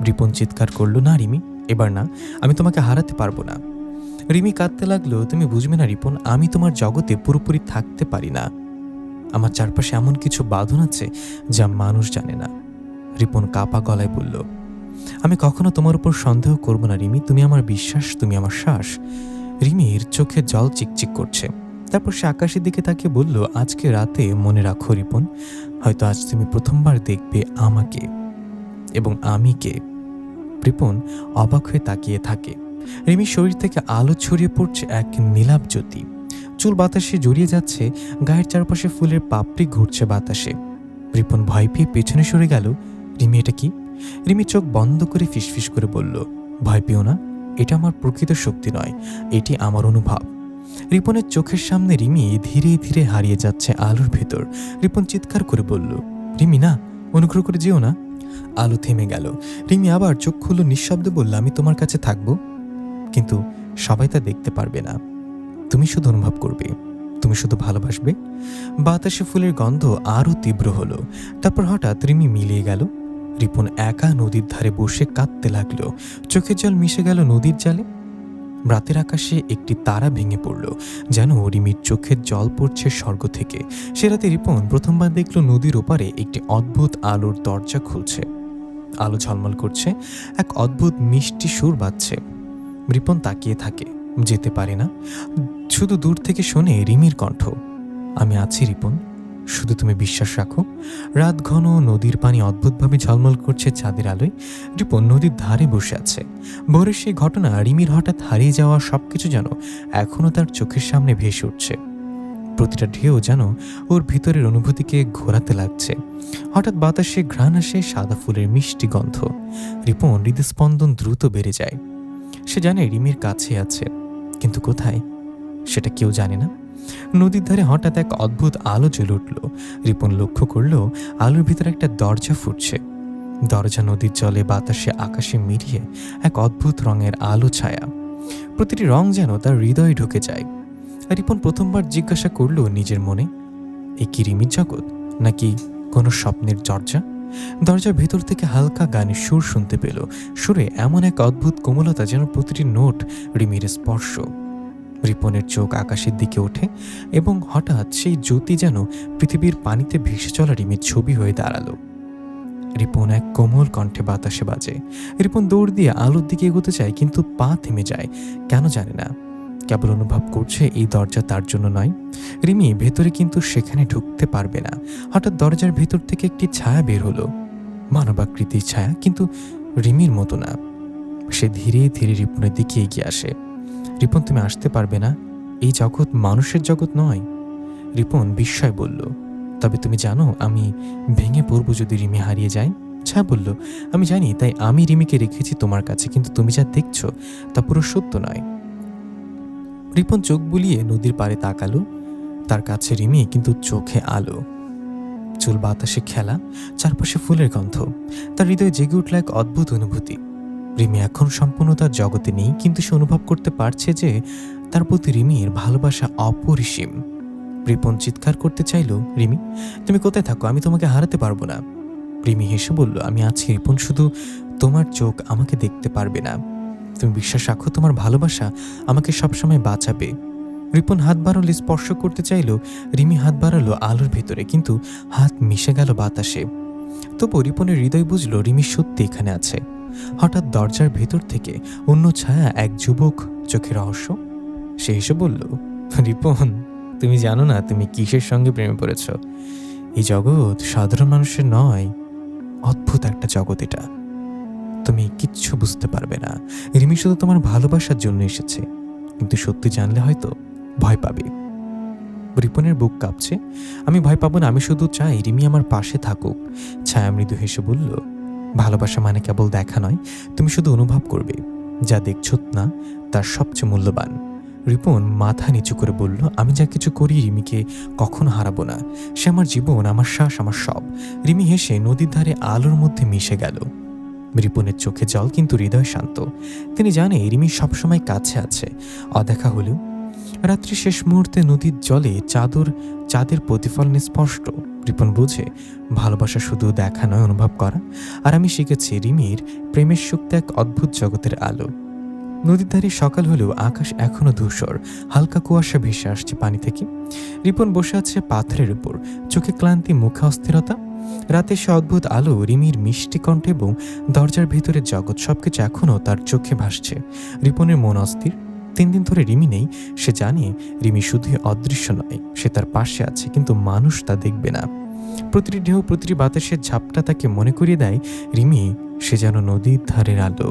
রিপন চিৎকার করল, না রিমি, এবার না, আমি তোমাকে হারাতে পারবো না। রিমি কাঁদতে লাগলো, তুমি বুঝবে না রিপন, আমি তোমার জগতে পুরোপুরি থাকতে পারি না। আমার চারপাশে এমন কিছু বাঁধন আছে যা মানুষ জানে না। রিপন কাপা গলায় বলল, আমি কখনো তোমার উপর সন্দেহ করব না রিমি, তুমি আমার বিশ্বাস, তুমি আমার শ্বাস। রিমির চোখে জল চিকচিক করছে। তারপর সে আকাশের দিকে তাকিয়ে বলল, আজকে রাতে মনে রাখো রিপন, হয়তো আজ তুমি প্রথমবার দেখবে আমাকে, এবং আমি কে। রিপন অবাক হয়ে তাকিয়ে থাকে। রিমির শরীর থেকে আলো ছড়িয়ে পড়ছে এক নীলাভ জ্যোতি। চুল বাতাসে জড়িয়ে যাচ্ছে, গায়ের চারপাশে ফুলের পাপড়ি ঘুরছে বাতাসে। রিপন ভয় পেয়ে পেছনে সরে গেল। রিমি, এটা কি? রিমি চোখ বন্ধ করে ফিসফিস করে বলল, ভয় পেও না, এটা আমার প্রকৃত শক্তি নয়, এটি আমার অনুভব। রিপনের চোখের সামনে রিমি ধীরে ধীরে হারিয়ে যাচ্ছে আলোর ভেতর। রিপন চিৎকার করে বলল, রিমি না, অনুগ্রহ করে যেও না। আলো থেমে গেল। রিমি আবার চোখ খুলল, নিঃশব্দে বলল, আমি তোমার কাছে থাকবো, কিন্তু সবাই তা দেখতে পারবে না। তুমি শুধু অনুভব করবে, তুমি শুধু ভালোবাসবে। বাতাসে ফুলের গন্ধ আরো তীব্র হলো। তারপর হঠাৎ রিমি মিলিয়ে গেল। রিপন একা নদীর ধারে বসে কাঁদতে লাগলো। চোখের জল মিশে গেল নদীর জলে। রাতের আকাশে একটি তারা ভেঙে পড়ল, যেন রিমির চোখের জল পড়ছে স্বর্গ থেকে। সে রাতে রিপন প্রথমবার দেখল নদীর ওপারে একটি অদ্ভুত আলোর দরজা খুলছে। আলো ঝলমল করছে, এক অদ্ভুত মিষ্টি সুর বাজছে। রিপন তাকিয়ে থাকে, যেতে পারে না। শুধু দূর থেকে শোনে রিমির কণ্ঠ, আমি আছি রিপন, শুধু তুমি বিশ্বাস রাখো। রাত ঘন, নদীর পানি অদ্ভুতভাবে ঝলমল করছে চাঁদের আলোয়। রিপন নদীর ধারে বসে আছে। ভোরের সেই ঘটনা, রিমির হঠাৎ হারিয়ে যাওয়া সবকিছু যেন এখনো তার চোখের সামনে ভেসে উঠছে। প্রতিটা ঢেউ যেন ওর ভিতরের অনুভূতিকে ঘোরাতে লাগছে। হঠাৎ বাতাসে ঘ্রাণ আসে, সাদা ফুলের মিষ্টি গন্ধ। রিপন হৃদস্পন্দন দ্রুত বেড়ে যায়। সে জানে রিমির কাছে আছে, কিন্তু কোথায় সেটা কেউ জানে না। নদীর ধারে হঠাৎ এক অদ্ভুত আলো জ্বলে উঠল। রিপন লক্ষ্য করল আলোর ভিতরে একটা দরজা ফুটছে। দরজা নদীর জলে, বাতাসে, আকাশে মিলিয়ে এক অদ্ভুত রঙের আলো ছায়া। প্রতিটি রং যেন তার হৃদয়ে ঢুকে যায়। রিপন প্রথমবার জিজ্ঞাসা করল নিজের মনে, এ কি রিমির জগৎ নাকি কোনো স্বপ্নের দরজা? দরজার ভেতর থেকে হালকা গানের সুর শুনতে পেল। সুরে এমন এক অদ্ভুত কোমলতা যেন প্রতিটি নোট রিমির স্পর্শ। রিপনের চোখ আকাশের দিকে ওঠে এবং হঠাৎ সেই জ্যোতি যেন পৃথিবীর পানিতে ভেসে চলা রিমির ছবি হয়ে দাঁড়ালো। রিপন এক কোমল কণ্ঠে বাতাসে বাজে। রিপন দৌড় দিয়ে আলোর দিকে এগোতে চায়, কিন্তু পা থেমে যায়। কেন জানে না, কেবল অনুভব করছে এই দরজা তার জন্য নয়। রিমি ভেতরে, কিন্তু সেখানে ঢুকতে পারবে না। হঠাৎ দরজার ভেতর থেকে একটি ছায়া বের হলো, মানবাকৃতির ছায়া, কিন্তু রিমির মতো না। সে ধীরে ধীরে রিপনের দিকে এগিয়ে আসে। রিপন, তুমি আসতে পারবে না, এই জগৎ মানুষের জগৎ নয়। রিপন বিস্ময় বলল, তবে তুমি জানো আমি ভেঙে পড়বো যদি রিমি হারিয়ে যায়? ছায়া বলল, আমি জানি, তাই আমি রিমিকে রেখেছি তোমার কাছে, কিন্তু তুমি যা দেখছো তা পুরো সত্য নয়। রিপন চোখ বুলিয়ে নদীর পাড়ে তাকালো। তার কাছে রিমি, কিন্তু চোখে আলো, চুল বাতাসে খেলা, চারপাশে ফুলের গন্ধ। তার হৃদয়ে জেগে উঠল এক অদ্ভুত অনুভূতি। রিমি এখন সম্পূর্ণ তার জগতে নেই, কিন্তু সে অনুভব করতে পারছে যে তার প্রতি রিমির ভালোবাসা অপরিসীম। রিপন চিৎকার করতে চাইল, রিমি, তুমি কোথায় থাকো? আমি তোমাকে হারাতে পারবো না। রিমি হেসে বলল, আমি আছি রিপন, শুধু তোমার চোখ আমাকে দেখতে পারবে না। তুমি বিশ্বাস রাখো, তোমার ভালোবাসা আমাকে সবসময় বাঁচাবে। রিপন হাত বাড়ালে স্পর্শ করতে চাইল। রিমি হাত বাড়ালো আলোর ভেতরে, কিন্তু হাত মিশে গেল বাতাসে। তবু রিপনের হৃদয় বুঝল রিমি সত্যি এখানে আছে। হঠাৎ দরজার ভেতর থেকে অন্য ছায়া, এক যুবক, চোখে রহস্য। সে এসে বলল, রিপন, তুমি জানো না তুমি কিসের সঙ্গে প্রেমে পড়েছ? এই জগৎ সাধারণ মানুষের নয়, অদ্ভুত একটা জগৎ এটা। তুমি কিচ্ছু বুঝতে পারবে না। রিমি শুধু তোমার ভালোবাসার জন্য এসেছে, কিন্তু সত্যি জানলে হয়তো ভয় পাবে। রিপনের বুক কাঁপছে। আমি ভয় পাবো না, আমি শুধু চাই রিমি আমার পাশে থাকুক। ছায়া মৃদু হেসে বলল, ভালোবাসা মানে কেবল দেখা নয়, তুমি শুধু অনুভব করবে। যা দেখছো না তার সবচেয়ে মূল্যবান। রিপন মাথা নিচু করে বলল, আমি যা কিছু করি রিমিকে কখনো হারাবো না। সে আমার জীবন, আমার শ্বাস, আমার সব। রিমি হেসে নদীর ধারে আলোর মধ্যে মিশে গেল। রিপনের চোখে জল, কিন্তু হৃদয় শান্ত। তিনি জানে রিমি সবসময় কাছে আছে, অদেখা হলেও। রাত্রি শেষ মুহূর্তে নদীর জলে চাঁদের প্রতিফলন স্পষ্ট। রিপন বুঝে ভালোবাসা শুধু দেখা নয়, অনুভব করা। আর আমি শিখেছি রিমির প্রেমের শক্তি এক অদ্ভুত জগতের আলো। নদীর ধারে সকাল হলেও আকাশ এখনো ধূসর, হালকা কুয়াশা ভেসে আসছে পানি থেকে। রিপন বসে আছে পাথরের উপর, চোখে ক্লান্তি, মুখে অস্থিরতা। রাতে সে অদ্ভুত আলো, রিমির মিষ্টি কণ্ঠ এবং দরজার ভিতরের জগৎ, সবকিছু এখনও তার চোখে ভাসছে। রিপনের মন অস্থির। 3 দিন ধরে রিমি নেই। সে জানে রিমি শুধুই অদৃশ্য নয়, সে তার পাশে আছে, কিন্তু মানুষ তা দেখবে না। প্রতিটি ঢেউ, প্রতিটি বাতাসের ঝাপটা তাকে মনে করিয়ে দেয় রিমি সে যেন নদীর ধারের আলো।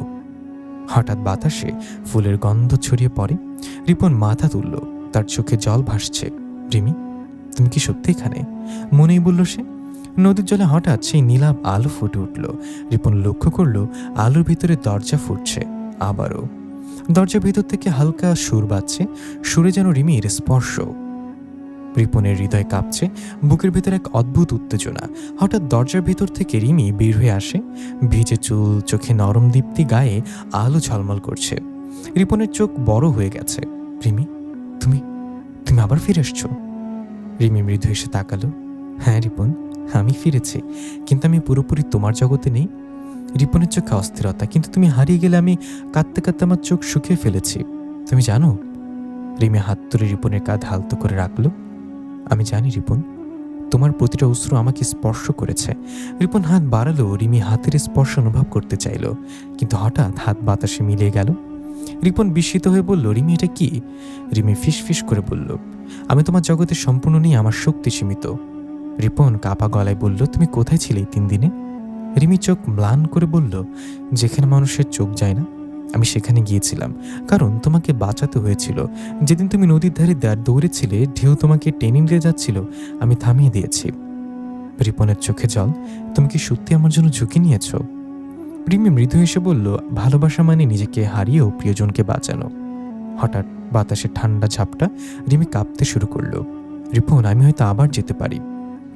হঠাৎ বাতাসে ফুলের গন্ধ ছড়িয়ে পড়ে। রিপন মাথা তুলল, তার চোখে জল ভাসছে। রিমি, তুমি কি সত্যি এখানে? মনেই বলল সে। নদীর জলে হঠাৎ সেই নীলাভ আলো ফুটে উঠল। রিপন লক্ষ্য করল আলোর ভিতরে দরজা ফুটছে আবারও। দরজার ভিতর থেকে হালকা সুর বাজছে, সুরে যেন রিমির স্পর্শ। রিপনের হৃদয় কাঁপছে, বুকের ভিতরে এক অদ্ভুত উত্তেজনা। হঠাৎ দরজার ভিতর থেকে রিমি বের হয়ে আসে, ভিজে চুল, চোখে নরম দীপ্তি, গায়ে আলো ঝলমল করছে। রিপনের চোখ বড় হয়ে গেছে। রিমি, তুমি তুমি আবার ফিরে এসছো? রিমি মৃদু এসে তাকালো। হ্যাঁ রিপন, আমি ফিরেছি, কিন্তু আমি পুরোপুরি তোমার জগতে নেই। রিপনের চোখে অস্থিরতা, কিন্তু তুমি হারিয়ে গেলে আমি কাঁদতে কাঁদতে আমার চোখ শুকিয়ে ফেলেছি, তুমি জানো? রিমি হাত তুলে রিপনের কাঁধ হালতো করে রাখলো। আমি জানি রিপন, তোমার প্রতিটা অশ্রু আমাকে স্পর্শ করেছে। রিপন হাত বাড়ালো, রিমি হাতের স্পর্শ অনুভব করতে চাইল, কিন্তু হঠাৎ হাত বাতাসে মিলিয়ে গেল। রিপন বিস্মিত হয়ে বলল, রিমি এটা কি? রিমি ফিস ফিস করে বলল, আমি তোমার জগতে সম্পূর্ণ নেই, আমার শক্তি সীমিত। রিপন কাঁপা গলায় বলল, তুমি কোথায় ছিলে এই 3 দিনে? রিমি চোখ ম্লান করে বলল, যেখানে মানুষের চোখ যায় না আমি সেখানে গিয়েছিলাম, কারণ তোমাকে বাঁচাতে হয়েছিল। যেদিন তুমি নদীর ধারে দৌড়েছিলে, ঢেউ তোমাকে টেনে নিয়ে যাচ্ছিল, আমি থামিয়ে দিয়েছি। রিপনের চোখে জল, তুমি কি সত্যি আমার জন্য ঝুঁকি নিয়েছ? রিমি মৃদু হেসে বলল, ভালোবাসা মানে নিজেকে হারিয়েও প্রিয়জনকে বাঁচানো। হঠাৎ বাতাসের ঠান্ডা ঝাপটা রিমি কাঁপতে শুরু করলো। রিপন, আমি হয়তো আবার যেতে পারি।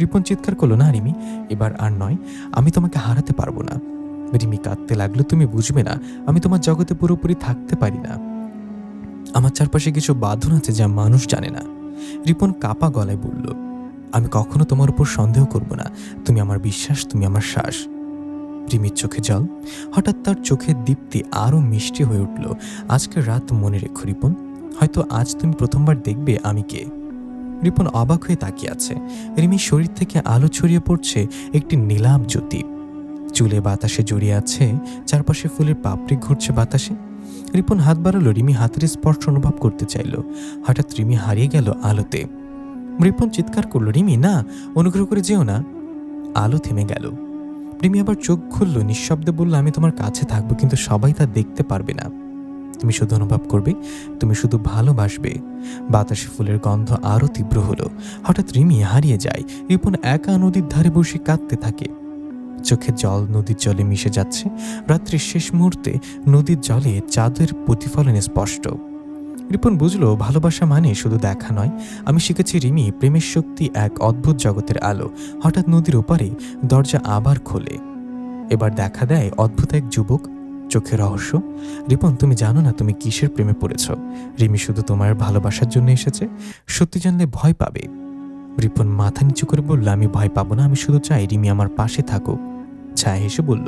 রিপন চিৎকার করলো, না রিমি, এবার আর নয়, আমি তোমাকে হারাতে পারবো না। রিমি কাঁদতে লাগলো, তুমি বুঝবে না, আমি তোমার জগতে পুরোপুরি থাকতে পারি না। আমার চারপাশে কিছু বাঁধন আছে যা মানুষ জানে না। রিপন কাপা গলায় বলল, আমি কখনো তোমার উপর সন্দেহ করব না, তুমি আমার বিশ্বাস, তুমি আমার শ্বাস। রিমির চোখে জল। হঠাৎ তার চোখের দীপ্তি আরো মিষ্টি হয়ে উঠল। আজকের রাত মনে রেখো রিপন, হয়তো আজ তুমি প্রথমবার দেখবে আমি কে। রিপন অবাক হয়ে তাকিয়ে আছে। রিমির শরীর থেকে আলো ছড়িয়ে পড়ছে একটি নীলাভ জ্যোতি। চুলে বাতাসে জড়িয়ে আছে, চারপাশে ফুলের পাপড়ি ঘুরছে বাতাসে। রিপন হাত বাড়ালো, রিমি হাতের স্পর্শ অনুভব করতে চাইল। হঠাৎ রিমি হারিয়ে গেল আলোতে। রিপন চিৎকার করলো, রিমি না, অনুগ্রহ করে যেও না। আলো থেমে গেল। রিমি আবার চোখ খুলল, নিঃশব্দে বলল, আমি তোমার কাছে থাকবো, কিন্তু সবাই তা দেখতে পারবে না। তুমি শুধু অনুভব করবে, তুমি শুধু ভালোবাসবে। বাতাসে ফুলের গন্ধ আরো তীব্র হলো। হঠাৎ রিমি হারিয়ে যায়। রিপন একা নদীর ধারে বসে কাঁদতে থাকে। চোখের জল নদীর জলে মিশে যাচ্ছে। রাত্রির শেষ মুহূর্তে নদীর জলে চাঁদের প্রতিফলনে স্পষ্ট। রিপন বুঝলো, ভালোবাসা মানে শুধু দেখা নয়। আমি শিখেছি রিমি, প্রেমের শক্তি এক অদ্ভুত জগতের আলো। হঠাৎ নদীর ওপারে দরজা আবার খোলে। এবার দেখা দেয় অদ্ভুত এক যুবক, চোখে রহস্য। রিপন, তুমি জানো না তুমি কিসের প্রেমে পড়েছ। রিমি শুধু তোমার ভালোবাসার জন্য এসেছে, সত্যি জানলে ভয় পাবে। রিপন মাথা নিচু করে বলল, আমি ভয় পাবো না, আমি শুধু চাই রিমি আমার পাশে থাকুক। ছায়া হেসে বলল,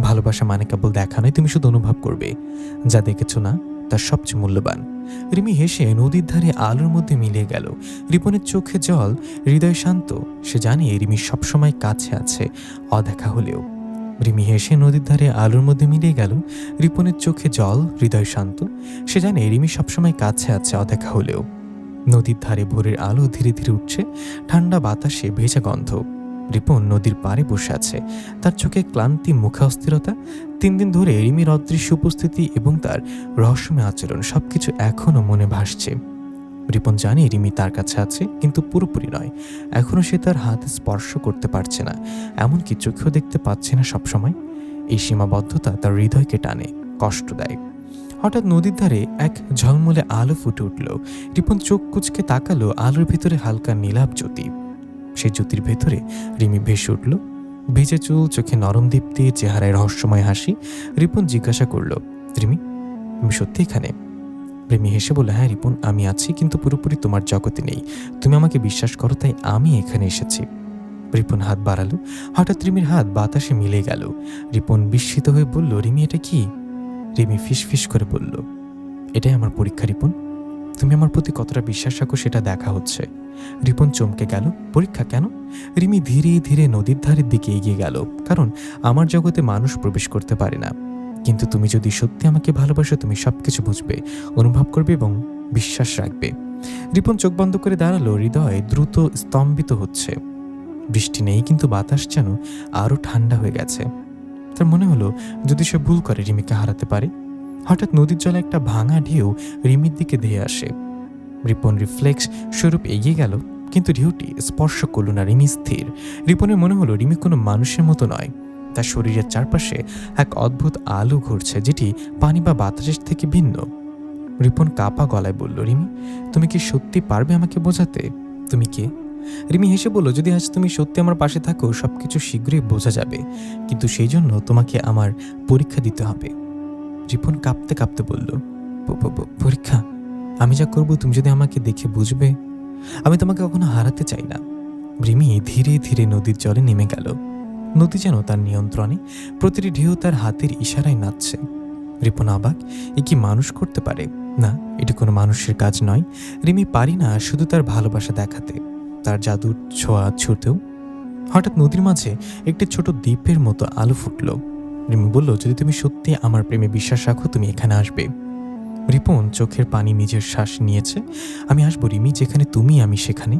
ভালোবাসা মানে কেবল দেখা নয়, তুমি শুধু অনুভব করবে। যা দেখেছ না তার সবচেয়ে মূল্যবান। রিমি হেসে নদীর ধারে আলোর মধ্যে মিলিয়ে গেল। রিপনের চোখে জল, হৃদয় শান্ত। সে জানে রিমি সবসময় কাছে আছে, অদেখা হলেও। রিমি হেসে নদীর ধারে আলোর মধ্যে মিলিয়ে গেল। রিপনের চোখে জল, হৃদয় শান্ত। সে জানে রিমি সবসময় কাছে আছে, অদেখা হলেও। নদীর ধারে ভোরের আলো ধীরে ধীরে উঠছে, ঠান্ডা বাতাসে ভেজা গন্ধ। রিপন নদীর পাড়ে বসে আছে, তার চোখে ক্লান্তি, মুখে অস্থিরতা। 3 দিন ধরে রিমির অদৃশ্য উপস্থিতি এবং তার রহস্যময় আচরণ সবকিছু এখনো মনে ভাসছে। রিপন জানে রিমি তার কাছে আছে, কিন্তু পুরোপুরি নয়। এখনো সে তার হাত স্পর্শ করতে পারছে না, এমনকি চোখেও দেখতে পাচ্ছে না সবসময়। এই সীমাবদ্ধতা তার হৃদয়কে টানে, কষ্ট দেয়। হঠাৎ নদীর ধারে এক ঝলমলে আলো ফুটে উঠল। রিপন চোখ কুঁচকে তাকালো, আলোর ভিতরে হালকা নীলাভ জ্যোতি। সেই জ্যোতির ভেতরে রিমি ভেসে উঠল। ভেজে চুল, চোখে নরম দীপ্তি, চেহারায় রহস্যময় হাসি। রিপন জিজ্ঞাসা করল, রিমি, তুমি সত্যি এখানে? রিমি হেসে বলল, হ্যাঁ রিপন, আমি আছি, কিন্তু পুরোপুরি তোমার জগতে নেই। তুমি আমাকে বিশ্বাস করো, তাই আমি এখানে এসেছি। রিপন হাত বাড়ালো। হঠাৎ রিমির হাত বাতাসে মিলে গেল। রিপন বিস্মিত হয়ে বলল, রিমি, এটা কি? রিমি ফিসফিস করে বলল, এটাই আমার পরীক্ষা রিপন। তুমি আমার প্রতি কতটা বিশ্বাস রাখো সেটা দেখা হচ্ছে। রিপন চমকে গেল, পরীক্ষা কেন? রিমি ধীরে ধীরে নদীর ধারের দিকে এগিয়ে গেল। কারণ আমার জগতে মানুষ প্রবেশ করতে পারে না, কিন্তু তুমি যদি সত্যি আমাকে ভালোবাসো, তুমি সবকিছু বুঝবে, অনুভব করবে এবং বিশ্বাস রাখবে। রিপন চোখ বন্ধ করে দাঁড়ালো। হৃদয় দ্রুত স্তম্ভিত হচ্ছে। বৃষ্টি নেই, কিন্তু বাতাস যেন আরো ঠান্ডা হয়ে গেছে। তার মনে হলো যদি সে ভুল করে রিমিকে হারাতে পারে। হঠাৎ নদীর জলে একটা ভাঙা ঢেউ রিমির দিকে ধেয়ে আসে। রিপন রিফ্লেক্স স্বরূপ এগিয়ে গেল, কিন্তু ঢেউটি স্পর্শ করল না। রিমি স্থির। রিপনের মনে হলো রিমি কোনো মানুষের মতো নয়। তার শরীরের চারপাশে এক অদ্ভুত আলো ঘুরছে, যেটি পানি বা বাতাসের থেকে ভিন্ন। রিপন কাপা গলায় বলল, রিমি, তুমি কি সত্যি পারবে আমাকে বোঝাতে তুমি কে? রিমি হেসে বলল, যদি আজ তুমি সত্যি আমার পাশে থাকো, সবকিছু শীঘ্রই বোঝা যাবে, কিন্তু সেই জন্য তোমাকে আমার পরীক্ষা দিতে হবে। রিপন কাঁপতে কাঁপতে বলল, পরীক্ষা? আমি যা করব তুমি যদি আমাকে দেখে বুঝবে। আমি তোমাকে কখনো হারাতে চাই না। রিমি ধীরে ধীরে নদীর জলে নেমে গেল। নদী যেন তার নিয়ন্ত্রণে, প্রতিটি ঢেউ তার হাতের ইশারায় নাচছে। রিপন অবাক, এ কি মানুষ করতে পারে? না, এটি কোনো মানুষের কাজ নয়। রিমি পারি না শুধু তার ভালোবাসা দেখাতে, তার জাদুর ছোঁয়া ছুঁতেও। হঠাৎ নদীর মাঝে একটি ছোট দ্বীপের মতো আলো ফুটল। রিমি বলল, যদি তুমি সত্যি আমার প্রেমে বিশ্বাস রাখো, তুমি এখানে আসবে। রিপন চোখের পানি নিজের শ্বাস নিয়েছে। আমি আসবো রিমি, যেখানে তুমি আমি সেখানে।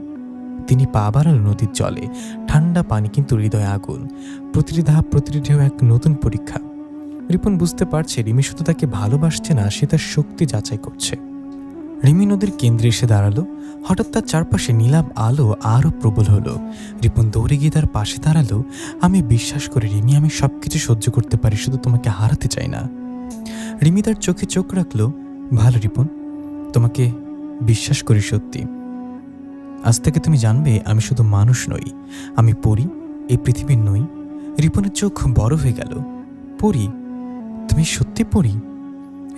তিনি পা বাড়াল নদীর জলে। ঠান্ডা পানি, কিন্তু হৃদয় আগুন। প্রতিটি ধাপ, প্রতিটি ঢেউ এক নতুন পরীক্ষা। রিপন বুঝতে পারছে রিমি শুধু তাকে ভালোবাসছে না, সে তার শক্তি যাচাই করছে। রিমি নদীর কেন্দ্রে এসে দাঁড়ালো। হঠাৎ তার চারপাশে নীলাভ আলো আরো প্রবল হলো। রিপন দৌড়ে গিয়ে তার পাশে দাঁড়ালো। আমি বিশ্বাস করি রিমি, আমি সবকিছু সহ্য করতে পারি, শুধু তোমাকে হারাতে চাই না। রিমি তার চোখে চোখ রাখলো। ভালো রিপন, তোমাকে বিশ্বাস করি সত্যি। আজ থেকে তুমি জানবে আমি শুধু মানুষ নই, আমি পড়ি, এই পৃথিবীর নই। রিপনের চোখ বড় হয়ে গেল। পড়ি? তুমি সত্যি পড়ি?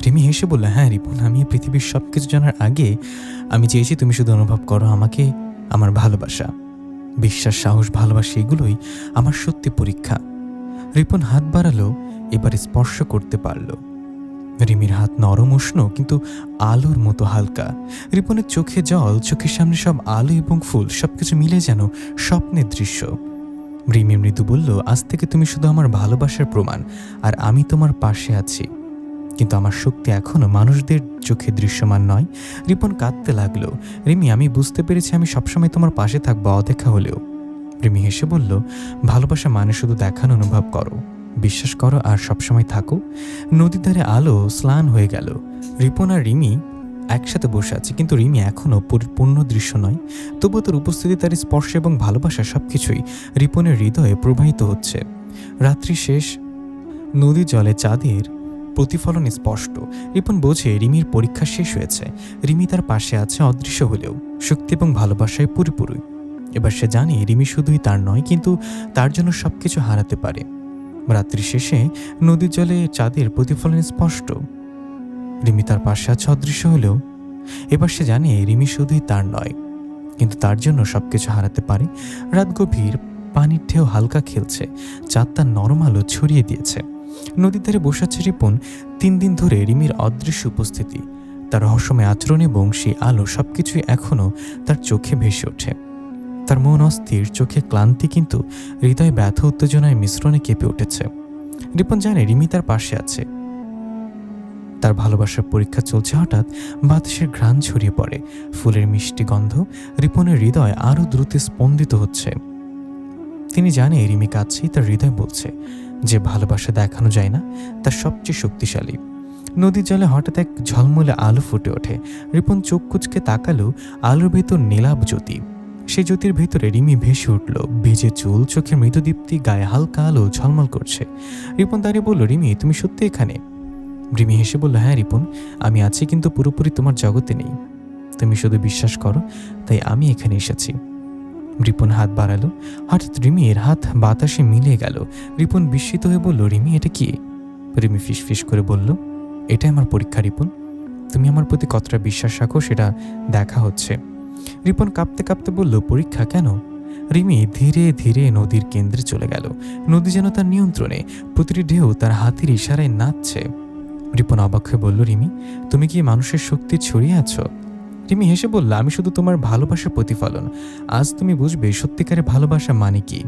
রিমি হেসে বলল, হ্যাঁ রিপন, আমি এই পৃথিবীর সব কিছু জানার আগে আমি চেয়েছি তুমি শুধু অনুভব করো আমাকে, আমার ভালোবাসা, বিশ্বাস, সাহস, ভালোবাসা, এগুলোই আমার সত্যি পরীক্ষা। রিপন হাত বাড়ালো, এবার স্পর্শ করতে পারল। রিমির হাত নরম উষ্ণ কিন্তু আলোর মতো হালকা। রিপনের চোখে জল, চোখের সামনে সব আলো এবং ফুল, সবকিছু মিলে যেন স্বপ্নের দৃশ্য। রিমি মৃদু বলল, আজ থেকে তুমি শুধু আমার ভালোবাসার প্রমাণ, আর আমি তোমার পাশে আছি। কিন্তু আমার শক্তি এখনো মানুষদের চোখে দৃশ্যমান নয়। রিপন কাঁদতে লাগলো। রিমি, আমি বুঝতে পেরেছি আমি সবসময় তোমার পাশে থাকবো, অদেখা হলেও। রিমি হেসে বলল, ভালোবাসা মানে শুধু দেখানো, অনুভব করো, বিশ্বাস করো, আর সবসময় থাকো। নদীর ধারে আলো স্নান হয়ে গেল। রিপন আর রিমি একসাথে বসে আছে, কিন্তু রিমি এখনও পরিপূর্ণ দৃশ্য নয়। তবুও তার উপস্থিতি, তার স্পর্শ এবং ভালোবাসা সবকিছুই রিপনের হৃদয়ে প্রবাহিত হচ্ছে। রাত্রি শেষ, নদীর জলে চাঁদের প্রতিফলন স্পষ্ট। রিপন বোঝে রিমির পরীক্ষা শেষ হয়েছে। রিমি তার পাশে আছে, অদৃশ্য হলেও শক্তি এবং ভালোবাসায় পরিপূর্ণ। এবার সে জানে রিমি শুধুই তার নয়, কিন্তু তার জন্য সবকিছু হারাতে পারে। রাত্রি শেষে নদীর জলে চাঁদের প্রতিফলন স্পষ্ট। রিমি তার পাশে আছে, অদৃশ্য হলেও এবার সে জানে রিমি শুধুই তার নয়, কিন্তু তার জন্য সবকিছু হারাতে পারে। রাত গভীর, পানির ঢেউ হালকা খেলছে, চাঁদ তার নরম আলো ছড়িয়ে দিয়েছে। নদীর ধারে বসে আছে রিপন। 3 দিন ধরে রিমির অদৃশ্য উপস্থিতি, তার রহস্যময় আচরণ এবং সেই আলো সবকিছুই এখনও তার চোখে ভেসে ওঠে। তার মন অস্থির, চোখে ক্লান্তি, কিন্তু হৃদয় ব্যথা উত্তেজনায় মিশ্রণে কেঁপে উঠেছে। রিপন জানে রিমি তার পাশে আছে, তার ভালোবাসার পরীক্ষা চলছে। হঠাৎ বাতাসের ঘ্রাণ ছড়িয়ে পড়ে, ফুলের মিষ্টি গন্ধ। রিপনের হৃদয় আরও দ্রুত স্পন্দিত হচ্ছে। তিনি জানে রিমি কাছেই, তার হৃদয় বলছে যে ভালোবাসা দেখানো যায় না, তার সবচেয়ে শক্তিশালী। নদীর জলে হঠাৎ এক ঝলমলে আলো ফুটে ওঠে। রিপন চোখ কুচকে তাকালো, আলোর ভেতর নীলাভ জ্যোতি। সেই জ্যোতির ভেতরে রিমি ভেসে উঠল, ভিজে চুল, চোখে মৃদুদীপ্তি, গায়ে হালকা আলো ঝলমল করছে। রিপন দাঁড়িয়ে বলল, রিমি তুমি সত্যি এখানে? রিমি হেসে বলল, হ্যাঁ রিপন, আমি আছি, কিন্তু পুরোপুরি তোমার জগতে নেই। তুমি শুধু বিশ্বাস করো, তাই আমি এখানে এসেছি। রিপন হাত বাড়ালো। হঠাৎ রিমির হাত বাতাসে মিলে গেল। রিপন বিস্মিত হয়ে বলল, রিমি এটা কি? রিমি ফিসফিস করে বলল, এটাই আমার পরীক্ষা রিপন, তুমি আমার প্রতি কতটা বিশ্বাস রাখো সেটা দেখা হচ্ছে। রিপন কাঁপতে কাঁপতে বলল, পরীক্ষা কেন? রিমি ধীরে ধীরে নদীর কেন্দ্রে চলে গেল। নদী যেন তার নিয়ন্ত্রণে, প্রতিটি ঢেউ তার হাতের ইশারায় নাচছে। রিপন অবাক হয়ে বলল, রিমি তুমি কি মানুষের শক্তি ছড়িয়ে আছো? রিমি হেসে বলল, আমি শুধু তোমার ভালোবাসার প্রতিফলন। আজ তুমি বুঝবে সত্যিকারের ভালোবাসা মানে কি।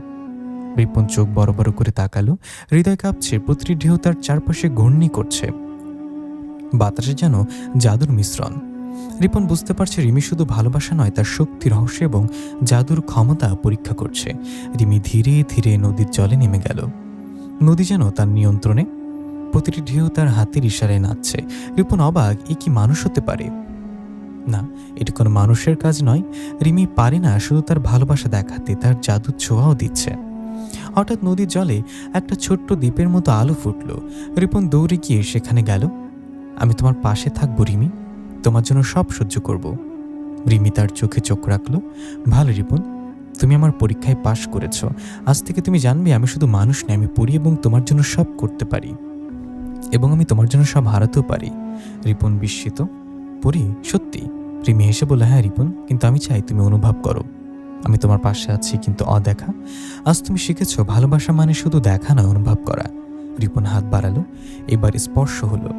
রিপন চোখ বড় বড় করে তাকালো, হৃদয় কাঁপছে, প্রতিটি ঢেউ তার চারপাশে ঘূর্ণি করছে। বাতাসে যেন জাদুর মিশ্রণ। রিপন বুঝতে পারছে রিমি শুধু ভালোবাসা নয়, তার শক্তি, রহস্য এবং জাদুর ক্ষমতা পরীক্ষা করছে। রিমি ধীরে ধীরে নদীর জলে নেমে গেল। নদী যেন তার নিয়ন্ত্রণে, প্রতিটি ঢেউ তার হাতের ইশারায় নাচছে। রিপন অবাক, এ কি মানুষ হতে পারে? না, এটা কোনো মানুষের কাজ নয়। রিমি পারে না শুধু তার ভালোবাসা দেখাতে, তার জাদুর ছোঁয়াও দিচ্ছে। হঠাৎ নদীর জলে একটা ছোট্ট দ্বীপের মতো আলো ফুটল। রিপন দৌড়ে গিয়ে সেখানে গেল। আমি তোমার পাশে থাকবো রিমি, তোমার জন্য সব সহ্য করব। রিমি তার চোখে চোখ রাখলো। ভালো রিপন, তুমি আমার পরীক্ষায় পাশ করেছ। আজ থেকে তুমি জানবে আমি শুধু মানুষ নয়, আমি পড়ি এবং তোমার জন্য সব করতে পারি, এবং আমি তোমার জন্য সব হারাতেও পারি। রিপন বিস্মিত, পড়ি? সত্যি? রিমি হেসে বলল, হ্যাঁ রিপন, কিন্তু আমি চাই তুমি অনুভব করো আমি তোমার পাশে আছি, কিন্তু অদেখা। আজ তুমি শিখেছ ভালোবাসা মানে শুধু দেখা নয়, অনুভব করা। রিপন হাত বাড়ালো, এবার স্পর্শ হলো।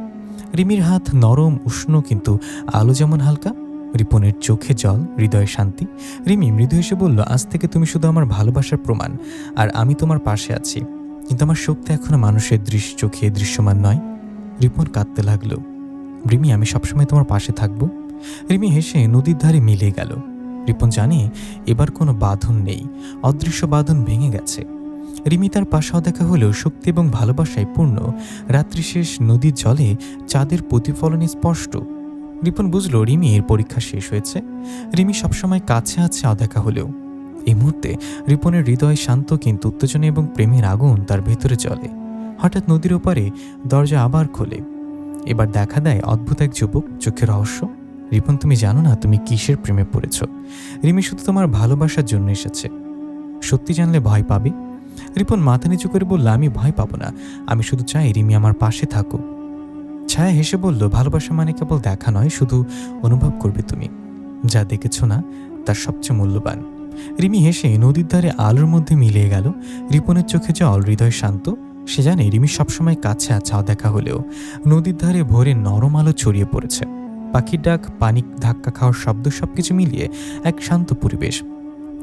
রিমির হাত নরম উষ্ণ, কিন্তু আলো যেমন হালকা। রিপনের চোখে জল, হৃদয়ে শান্তি। রিমি মৃদু হেসে বলল, আজ থেকে তুমি শুধু আমার ভালোবাসার প্রমাণ, আর আমি তোমার পাশে আছি, কিন্তু আমার শক্তি এখনো মানুষের চোখে দৃশ্যমান নয়। রিপন কাঁদতে লাগলো, রিমি আমি সবসময় তোমার পাশে থাকবো। রিমি হেসে নদীর ধারে মিলে গেল। রিপন জানে এবার কোনো বাঁধন নেই, অদৃশ্য বাঁধন ভেঙে গেছে। রিমি তার পাশে অদেখা হলেও শক্তি এবং ভালোবাসায় পূর্ণ। রাত্রি শেষ, নদীর জলে চাঁদের প্রতিফলন স্পষ্ট। রিপন বুঝল রিমির পরীক্ষা শেষ হয়েছে। রিমি সবসময় কাছে আছে, অদেখা হলেও। এই মুহূর্তে রিপনের হৃদয় শান্ত, কিন্তু উত্তেজনা এবং প্রেমের আগুন তার ভেতরে চলে। হঠাৎ নদীর ওপারে দরজা আবার খোলে। এবার দেখা দেয় অদ্ভুত এক যুবক, চোখে রহস্য, রিপন, তুমি জানো না তুমি কিসের প্রেমে পড়েছ। রিমি শুধু তোমার ভালোবাসার জন্য এসেছে। সত্যি জানলে ভয় পাবে। রিপন মাথা নিচু করে বলল, আমি ভয় পাবো না, আমি শুধু চাই রিমি আমার পাশে থাকুক। ছায়া হেসে বলল, ভালোবাসা মানে কেবল দেখা নয়, শুধু অনুভব করবে তুমি। যা দেখেছ না তার সবচেয়ে মূল্যবান। রিমি হেসে নদীর ধারে আলোর মধ্যে মিলিয়ে গেল। রিপনের চোখে জল, হৃদয় শান্ত। সে জানে রিমি সবসময় কাছে আছে, দেখা হলেও। নদীর ধারে ভোরে নরম আলো ছড়িয়ে পড়েছে। পাখির ডাক, পানি ধাক্কা খাওয়ার শব্দ, সবকিছু মিলিয়ে এক শান্ত পরিবেশ।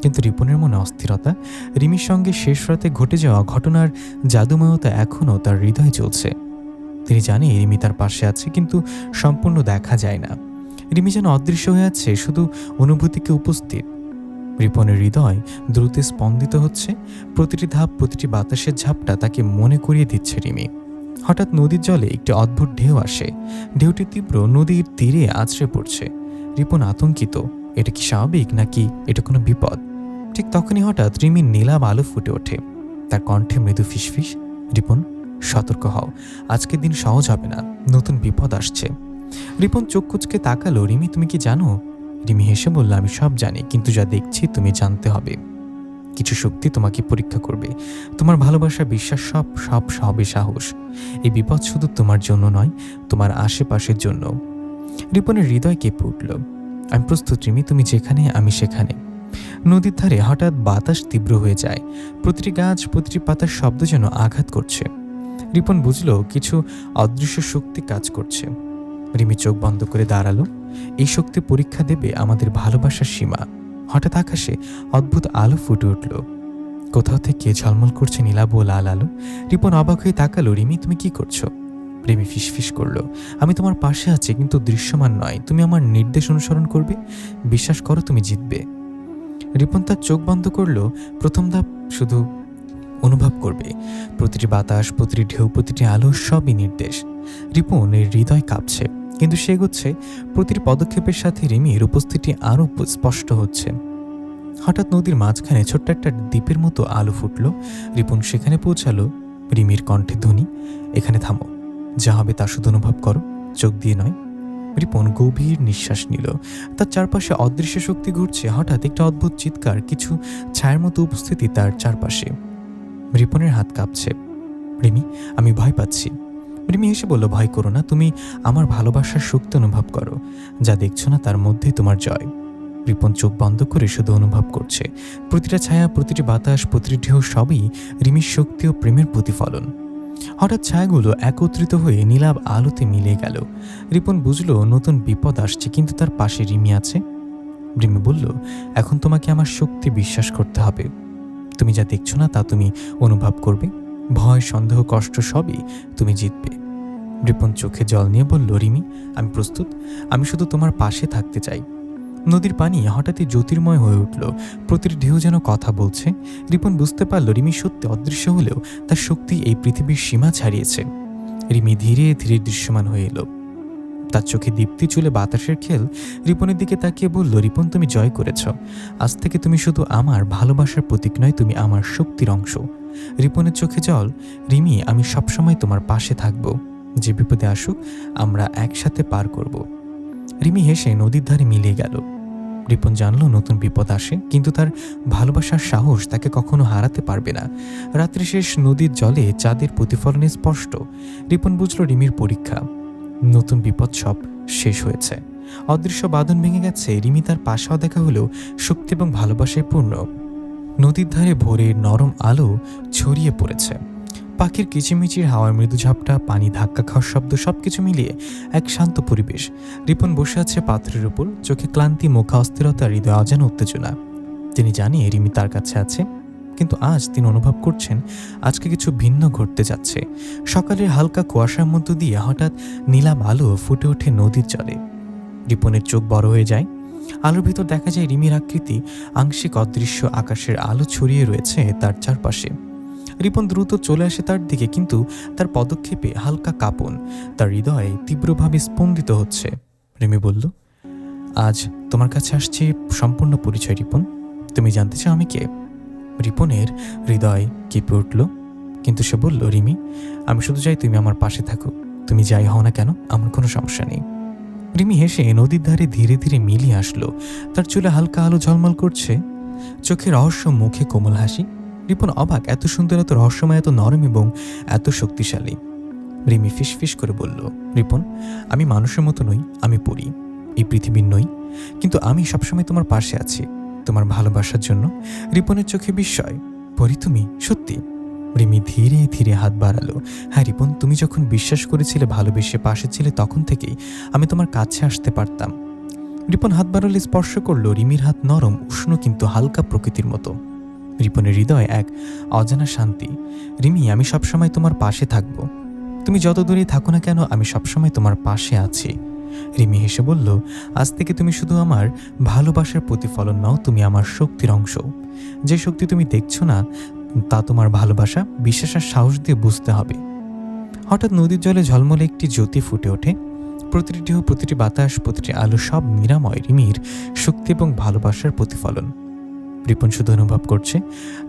কিন্তু রিপনের মনে অস্থিরতা। রিমির সঙ্গে শেষ রাতে ঘটে যাওয়া ঘটনার জাদুময়তা এখনও তার হৃদয়ে চলছে। তিনি জানে রিমি তার পাশে আছে, কিন্তু সম্পূর্ণ দেখা যায় না। রিমি যেন অদৃশ্য হয়ে আছে, শুধু অনুভূতিকে উপস্থিত। রিপনের হৃদয় দ্রুত স্পন্দিত হচ্ছে। প্রতিটি ধাপ, প্রতিটি বাতাসের ঝাপটা তাকে মনে করিয়ে দিচ্ছে রিমি। হঠাৎ নদীর জলে একটি অদ্ভুত ঢেউ আসে। ঢেউটি তীব্র, নদীর তীরে আছড়ে পড়ছে। রিপন আতঙ্কিত। এটা কি স্বাভাবিক, নাকি এটা কোনো বিপদ? ঠিক তখনই হঠাৎ রিমির নীলাভ আলো ফুটে ওঠে। তার কণ্ঠে মৃদু ফিসফিস, রিপন সতর্ক হও, আজকের দিন সহজ হবে না, নতুন বিপদ আসছে। রিপন চোখ কুচকে তাকালো, রিমি তুমি কি জানো? রিমি হেসে বলল, আমি সব জানি, কিন্তু যা দেখছি তুমি জানতে হবে। কিছু শক্তি তোমাকে পরীক্ষা করবে। তোমার ভালোবাসা, বিশ্বাস, সব সব সবই সাহস। এই বিপদ শুধু তোমার জন্য নয়, তোমার আশেপাশের জন্য। রিপনের হৃদয় কেঁপে উঠল। আমি প্রস্তুত রিমি, তুমি যেখানে আমি সেখানে। নদীর ধারে হঠাৎ বাতাস তীব্র হয়ে যায়। প্রতিটি গাছ, প্রতিটি পাতার শব্দ যেন আঘাত করছে। রিপন বুঝল কিছু অদৃশ্য শক্তি কাজ করছে। রিমি চোখ বন্ধ করে দাঁড়ালো। এই শক্তি পরীক্ষা দেবে আমাদের ভালোবাসার সীমা। হঠাৎ আকাশে অদ্ভুত আলো ফুটে উঠল। কোথাও থেকে ঝলমল করছে নীলাভ ও লাল আলো। রিপন অবাক হয়ে তাকালো, রিমি তুমি কি করছো? রিমি ফিসফিস করলো, আমি তোমার পাশে আছি, কিন্তু দৃশ্যমান নয়। তুমি আমার নির্দেশ অনুসরণ করবে, বিশ্বাস করো তুমি জিতবে। রিপন তার চোখ বন্ধ করলো। প্রথম ধাপ, শুধু অনুভব করবে। প্রতিটি বাতাস, প্রতিটি ঢেউ, প্রতিটি আলো, সবই নির্দেশ। রিপনের হৃদয় কাঁপছে, কিন্তু সে এগোচ্ছে। প্রতিটি পদক্ষেপের সাথে রিমির উপস্থিতি আরও স্পষ্ট হচ্ছে। হঠাৎ নদীর মাঝখানে ছোট্ট একটা দ্বীপের মতো আলো ফুটল। রিপন সেখানে পৌঁছালো। রিমির কণ্ঠে ধ্বনি, এখানে থামো, যা হবে তা শুধু অনুভব করো, চোখ দিয়ে নয়। রিপন গভীর নিঃশ্বাস নিল। তার চারপাশে অদৃশ্য শক্তি ঘুরছে। হঠাৎ একটা অদ্ভুত চিৎকার, কিছু ছায়ার মতো উপস্থিতি তার চারপাশে। রিপনের হাত কাঁপছে। রিমি, আমি ভয় পাচ্ছি। রিমি হেসে বলল, ভয় করো না, তুমি আমার ভালোবাসার শক্তি অনুভব করো। যা দেখছো না তার মধ্যেই তোমার জয়। রিপন চোখ বন্ধ করে শুধু অনুভব করছে। প্রতিটা ছায়া, প্রতিটি বাতাস, প্রতিটি ঢেউ, সবই রিমির শক্তি ও প্রেমের প্রতিফলন। হঠাৎ ছায়াগুলো একত্রিত হয়ে নীলাভ আলোতে মিলে গেল। রিপন বুঝল নতুন বিপদ আসছে, কিন্তু তার পাশে রিমি আছে। রিমি বলল, এখন তোমাকে আমার শক্তি বিশ্বাস করতে হবে। তুমি যা দেখছো না তা তুমি অনুভব করবে। ভয়, সন্দেহ, কষ্ট, সবই তুমি জিতবে। রিপন চোখে জল নিয়ে বলল, রিমি আমি প্রস্তুত, আমি শুধু তোমার পাশে থাকতে চাই। নদীর পানি হঠাৎই জ্যোতির্ময় হয়ে উঠল। প্রতিটি ঢেউ যেন কথা বলছে। রিপন বুঝতে পারল রিমি সত্যি অদৃশ্য হলেও তার শক্তি এই পৃথিবীর সীমা ছাড়িয়েছে। রিমি ধীরে ধীরে দৃশ্যমান হয়ে এলো। তার চোখে দীপ্তি, চুলে বাতাসের খেল। রিপনের দিকে তাকিয়ে বলল, রিপন তুমি জয় করেছ। আজ থেকে তুমি শুধু আমার ভালোবাসার প্রতীক নয়, তুমি আমার শক্তির অংশ। রিপনের চোখে জল, রিমি আমি সবসময় তোমার পাশে থাকব। যে বিপদে আসুক আমরা একসাথে পার করব। রিমি হেসে নদীর ধারে মিলিয়ে গেল। রিপন জানল নতুন বিপদ আসে, কিন্তু তার ভালোবাসার সাহস তাকে কখনো হারাতে পারবে না। রাত্রি শেষ, নদীর জলে চাঁদের প্রতিফলনে স্পষ্ট। রিপন বুঝল রিমির পরীক্ষা। নতুন বিপদ সব শেষ হয়েছে। অদৃশ্য বাঁধন ভেঙে গেছে। রিমি তার পাশাও দেখা হলেও শক্তি এবং ভালোবাসায় পূর্ণ। নদীর ধারে ভোরের নরম আলো ছড়িয়ে পড়েছে। পাখির কিচিমিচির, হাওয়ার মৃদু ঝাপটা, পানি ধাক্কা খাওয়ার শব্দ, সবকিছু মিলিয়ে এক শান্ত পরিবেশ। রিপন বসে আছে পাথরের উপর, চোখে ক্লান্তি, মুখে অস্থিরতা, হৃদয়ে অজানা উত্তেজনা। তিনি জানে রিমি তার কাছে আছে, কিন্তু আজ তিনি অনুভব করছেন আজকে কিছু ভিন্ন ঘটতে যাচ্ছে। সকালের হালকা কুয়াশার মধ্য দিয়ে হঠাৎ নীলাভ আলো ফুটে ওঠে নদীর জলে। রিপনের চোখ বড় হয়ে যায়। আলোর ভিতর দেখা যায় রিমির আকৃতি আংশিক অদৃশ্য। আকাশের আলো ছড়িয়ে রয়েছে তার চারপাশে। রিপন দ্রুত চলে আসে তার দিকে, কিন্তু তার পদক্ষেপে হালকা কাঁপন। তার হৃদয়ে তীব্রভাবে স্পন্দিত হচ্ছে। রিমি বলল, আজ তোমার কাছে আসছে সম্পূর্ণ পরিচয় রিপন। তুমি জানতে চাও আমি কে? রিপনের হৃদয় কেঁপে উঠল, কিন্তু সে বলল, রিমি আমি শুধু চাই তুমি আমার পাশে থাকো। তুমি যাই হও না কেন আমার কোনো সমস্যা নেই। রিমি হেসে নদীর ধারে ধীরে ধীরে মিলিয়ে আসলো। তার চুলে হালকা আলো ঝলমল করছে, চোখে রহস্য, মুখে কোমল হাসি। রিপন অবাক, এত সুন্দর, এত রহস্যময়, এত নরম এবং এত শক্তিশালী। রিমি ফিসফিস করে বলল, রিপন, আমি মানুষের মতো নই, আমি পড়ি, এই পৃথিবীর নই, কিন্তু আমি সবসময় তোমার পাশে আছি, তোমার ভালোবাসার জন্য। রিপনের চোখে বিস্ময়, পড়ি তুমি, সত্যি? রিমি ধীরে ধীরে হাত বাড়ালো। হ্যাঁ রিপন, তুমি যখন বিশ্বাস করেছিলে, ভালোবেসে পাশে ছিলে, তখন থেকেই আমি তোমার কাছে আসতে পারতাম। রিপন হাত বাড়ালে স্পর্শ করলো। রিমির হাত নরম, উষ্ণ কিন্তু হালকা প্রকৃতির মতো। রিপনের হৃদয়ে এক অজানা শান্তি। রিমি, আমি সবসময় তোমার পাশে থাকবো, তুমি যত দূরেই থাকো না কেন, আমি সবসময় তোমার পাশে আছি। রিমি হেসে বলল, আজ থেকে তুমি শুধু আমার ভালোবাসার প্রতিফলন নও, তুমি আমার শক্তির অংশ। যে শক্তি তুমি দেখছো না, তা তোমার ভালোবাসা, বিশ্বাস আর সাহস দিয়ে বুঝতে হবে। হঠাৎ নদীর জলে ঝলমলে একটি জ্যোতি ফুটে ওঠে। প্রতিটি ঢেউ, প্রতিটি বাতাস, প্রতিটি আলো, সব নিরাময় রিমির শক্তি এবং ভালোবাসার প্রতিফলন। রিপন শুধু অনুভব করছে,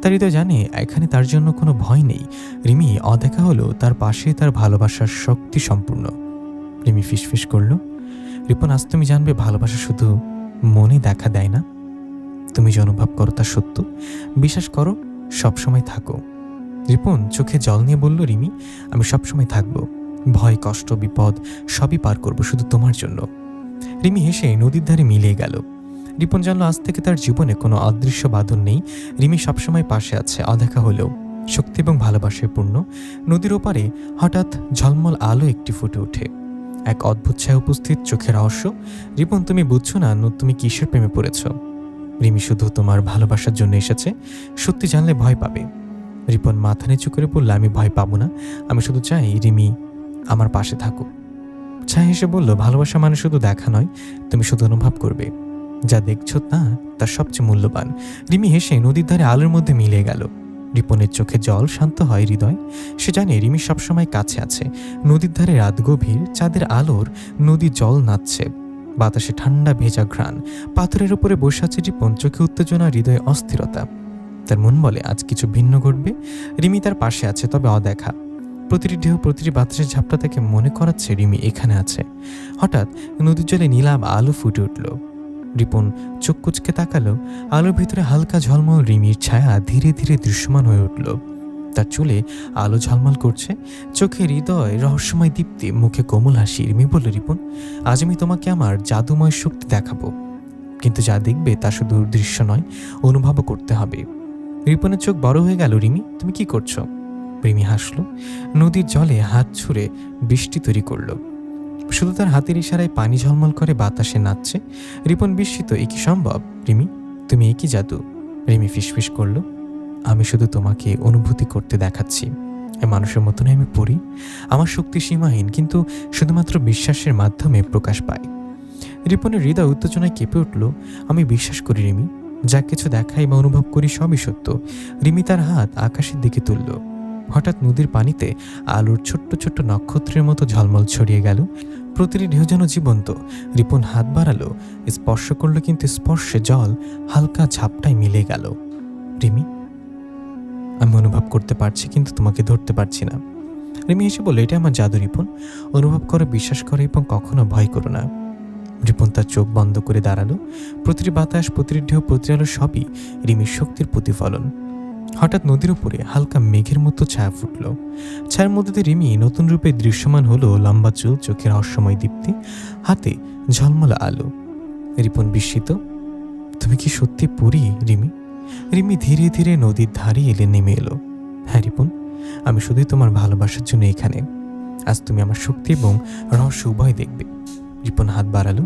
তার হৃদয় জানে এখানে তার জন্য কোনো ভয় নেই। রিমি অদেখা হলো, তার পাশে তার ভালোবাসার শক্তি সম্পূর্ণ। রিমি ফিসফিস করল, রিপন, আজ তুমি জানবে ভালোবাসা শুধু মনে দেখা দেয় না, তুমি যে অনুভব করো তা সত্য, বিশ্বাস করো, সবসময় থাকো। রিপন চোখে জল নিয়ে বলল, রিমি, আমি সবসময় থাকবো, ভয়, কষ্ট, বিপদ সবই পার করব শুধু তোমার জন্য। রিমি হেসে নদীর ধারে মিলিয়ে গেল। রিপন জানল আজ থেকে তার জীবনে কোনো অদৃশ্য বাঁধন নেই। রিমি সবসময় পাশে আছে, অদেখা হলেও শক্তি এবং ভালোবাসায় পূর্ণ। নদীর ওপারে হঠাৎ ঝলমল আলো একটি ফুটে ওঠে, এক অদ্ভুত ছায়া উপস্থিত, চোখে রহস্য। রিপন, তুমি বুঝছো না তুমি কিসের প্রেমে পড়েছ। রিমি শুধু তোমার ভালোবাসার জন্য এসেছে, সত্যি জানলে ভয় পাবে। রিপন মাথা নিচু করে বলল, আমি ভয় পাবো না, আমি শুধু চাই রিমি আমার পাশে থাকুক। ছায়া হেসে বলল, ভালোবাসা মানে শুধু দেখা নয়, তুমি শুধু অনুভব করবে, যা দেখছো না তার সবচেয়ে মূল্যবান। রিমি হেসে নদীর ধারে আলোর মধ্যে মিলে গেল। রিপনের চোখে জল, শান্ত হয় হৃদয়। সে জানে রিমি সবসময় কাছে আছে। নদীর ধারে রাত গভীর, চাঁদের আলোর নদী জল নাচছে, বাতাসে ঠান্ডা ভেজা ঘ্রাণ। পাথরের উপরে বসে আছে রিপন, চোখে উত্তেজনা, হৃদয়ে অস্থিরতা। তার মন বলে আজ কিছু ভিন্ন ঘটবে। রিমি তার পাশে আছে, তবে অদেখা। প্রতিটি ঢেউ, প্রতিটি বাতাসের ঝাপটা তাকে মনে করাচ্ছে রিমি এখানে আছে। হঠাৎ নদীর জলে নীলাভ আলো ফুটে উঠল। রিপন চোখ কুচকে তাকালো। আলোর ভিতরে হালকা ঝলমল রিমির ছায়া ধীরে ধীরে দৃশ্যমান হয়ে উঠল। তার চুলে আলো ঝলমল করছে, চোখে হৃদয় রহস্যময় দীপ্তি, মুখে কোমল হাসি। রিমি বলল, রিপন, আজ আমি তোমাকে আমার জাদুময় শক্তি দেখাবো, কিন্তু যা দেখবে তা শুধু দৃশ্য নয়, অনুভবও করতে হবে। রিপনের চোখ বড় হয়ে গেল। রিমি, তুমি কি করছো? রিমি হাসল, নদীর জলে হাত ছুঁড়ে বৃষ্টি তৈরি করলো। শুধু তার হাতের ইশারায় পানি ঝলমল করে, বাতাসে নাচছে। রিপন বিস্মিত, এ কি সম্ভব? রিমি, তুমি এ কি জাদু? রিমি ফিসফিস করল, আমি শুধু তোমাকে অনুভূতি করতে দেখাচ্ছি, মানুষের মতো নয়, আমি পড়ি। আমার শক্তি সীমাহীন, কিন্তু শুধুমাত্র বিশ্বাসের মাধ্যমে প্রকাশ পায়। রিপনের হৃদয় উত্তেজনায় কেঁপে উঠল। আমি বিশ্বাস করি রিমি, যা কিছু দেখাই বা অনুভব করি সবই সত্য। রিমি তার হাত আকাশের দিকে তুলল। হঠাৎ নদীর পানিতে আলোর ছোট্ট ছোট্ট নক্ষত্রের মতো ঝলমল ছড়িয়ে গেল। প্রতিটি ঢেউ যেন জীবন্ত। রিপন হাত বাড়ালো, স্পর্শ করলো, কিন্তু স্পর্শে জল হালকা ঝাপটায় মিলে গেল। রিমি, আমি অনুভব করতে পারছি, কিন্তু তোমাকে ধরতে পারছি না। রিমি এসে বলল, এটা আমার জাদু রিপন, অনুভব করো, বিশ্বাস করো এবং কখনো ভয় করো না। রিপন তার চোখ বন্ধ করে দাঁড়ালো। প্রতিটি বাতাস, প্রতিটি ঢেউ, প্রতিটি আলো সবই রিমির শক্তির প্রতিফলন। হঠাৎ নদীর উপরে হালকা মেঘের মতো ছায়া ফুটল। ছায়ার মধ্যে দিয়ে রিমি নতুন রূপে দৃশ্যমান হলো। লম্বা চুল, চোখের রহস্যময় দীপ্তি, হাতে ঝলমলা আলো। রিপন বিস্মিত, তুমি কি সত্যি পড়ি রিমি? রিমি ধীরে ধীরে নদীর ধারে নেমে এলো। হ্যাঁ রিপন, আমি শুধুই তোমার ভালোবাসার জন্য এখানে। আজ তুমি আমার শক্তি এবং রহস্য উভয় দেখবে। রিপন হাত বাড়ালো।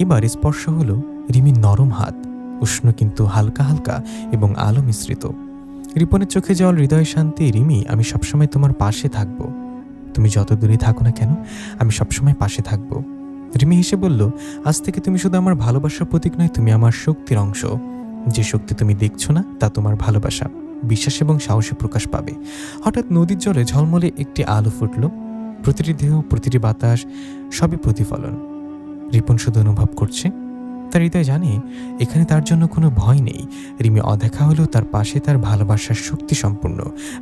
এবার স্পর্শ হলো রিমির নরম হাত, উষ্ণ কিন্তু হালকা হালকা এবং আলো মিশ্রিত। রিপনের চোখে জল, হৃদয় শান্তি। রিমি, আমি সবসময় তোমার পাশে থাকবো, তুমি যত দূরে থাকো না কেন, আমি সবসময় পাশে থাকবো। রিমি হেসে বলল, আজ থেকে তুমি শুধু আমার ভালোবাসার প্রতীক নয়, তুমি আমার শক্তির অংশ। যে শক্তি তুমি দেখছো না তা তোমার ভালোবাসা, বিশ্বাস এবং সাহসে প্রকাশ পাবে। হঠাৎ নদীর জলে ঝলমলে একটি আলো ফুটল। প্রতিটি ঢেউ, প্রতিটি বাতাস সবই প্রতিফলন। রিপন শুধু অনুভব করছে, তার হৃদয় জানে এখানে তার জন্য কোনো ভয় নেই। রিমি অদেখা হলেও তার পাশে তার ভালোবাসার শক্তি সম্পূর্ণ।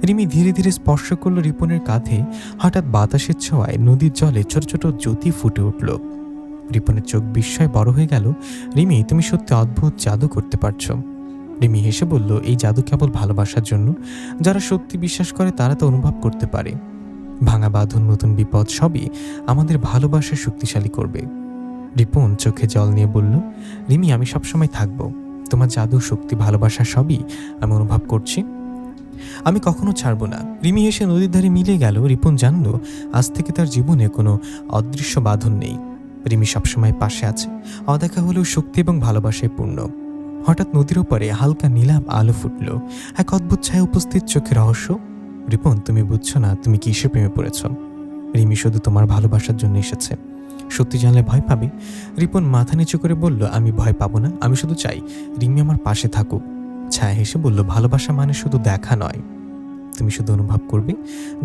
রিমি ধীরে ধীরে স্পর্শ করল রিপনের কাঁধে। হঠাৎ বাতাসের ছোঁয়ায় নদীর জলে ছোট ছোট জ্যোতি ফুটে উঠল। রিপনের চোখ বিস্ময়ে বড় হয়ে গেল। রিমি, তুমি সত্যি অদ্ভুত জাদু করতে পারছো। রিমি হেসে বলল, এই জাদু কেবল ভালোবাসার জন্য। যারা সত্যি বিশ্বাস করে তারা তো অনুভব করতে পারে। ভাঙা বাঁধন, নতুন বিপদ সবই আমাদের ভালোবাসা শক্তিশালী করবে। রিপন চোখে জল নিয়ে বলল, রিমি, আমি সবসময় থাকবো। তোমার জাদু, শক্তি, ভালোবাসা সবই আমি অনুভব করছি। আমি কখনো ছাড়বো না। রিমি এসে নদীর ধারে মিলে গেল। রিপন জানল আজ থেকে তার জীবনে কোনো অদৃশ্য বাঁধন নেই। রিমি সবসময় পাশে আছে, অদেখা হলেও শক্তি এবং ভালোবাসায় পূর্ণ। হঠাৎ নদীর ওপারে হালকা নীলাভ আলো ফুটল। এক অদ্ভুত ছায়া উপস্থিত, চোখে রহস্য। রিপন, তুমি বুঝছো না তুমি কিসে প্রেমে পড়েছ। রিমি শুধু তোমার ভালোবাসার জন্য এসেছে। সত্যি জানলে ভয় পাবে। রিপন মাথা নিচু করে বলল, আমি ভয় পাবো না, আমি শুধু চাই রিমি আমার পাশে থাকুক। ছায়া হেসে বলল, ভালোবাসা মানে শুধু দেখা নয়, তুমি শুধু অনুভব করবে।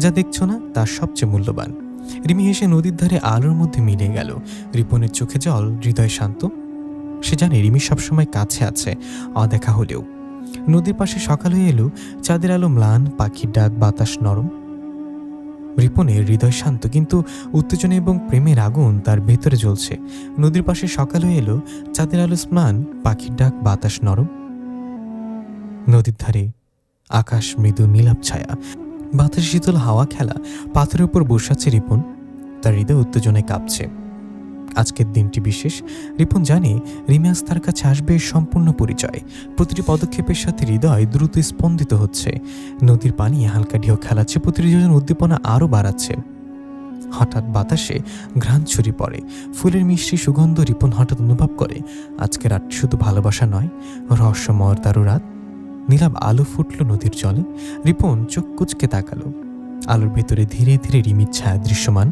যা দেখছো না তার সবচেয়ে মূল্যবান। রিমি হেসে নদীর ধারে আলোর মধ্যে মিলে গেল। রিপনের চোখে জল, হৃদয় শান্ত। সে জানে রিমি সবসময় কাছে আছে, অদেখা হলেও। নদীর পাশে সকাল হয়ে এলো। চাঁদের আলো ম্লান, পাখির ডাক, বাতাস নরম। রিপনের হৃদয় শান্ত, কিন্তু উত্তেজনা এবং প্রেমের আগুন তার ভেতরে জ্বলছে। নদীর পাশে সকাল হয়ে এলো। চাঁদের আলো ম্লান, পাখির ডাক, বাতাস নরম। নদীর ধারে আকাশ মৃদু নীলাভ ছায়া, বাতাসে শীতল হাওয়া খেলা। পাথরের উপর বসে আছে রিপন, তার হৃদয় উত্তেজনায় কাঁপছে। আজকের দিনটি বিশেষ। রিপন জানে রিমি আজ তার কাছে আসবে সম্পূর্ণ পরিচয়। প্রতিটি পদক্ষেপের সাথে হৃদয় দ্রুত স্পন্দিত হচ্ছে। নদীর পানি হালকা ঢেউ খেলাচ্ছে, প্রতিটি যোজন উদ্দীপনা আরও বাড়াচ্ছে। হঠাৎ বাতাসে ঘ্রাণ ছড়িয়ে পড়ে, ফুলের মিষ্টি সুগন্ধ। রিপন হঠাৎ অনুভব করে আজকে রাতটি শুধু ভালোবাসা নয়, রহস্যময় তারও রাত। নীলাভ আলো ফুটল নদীর জলে। রিপন চোখ কুচকে তাকালো। আলোর ভেতরে ধীরে ধীরে রিমির ছায়া দৃশ্যমান।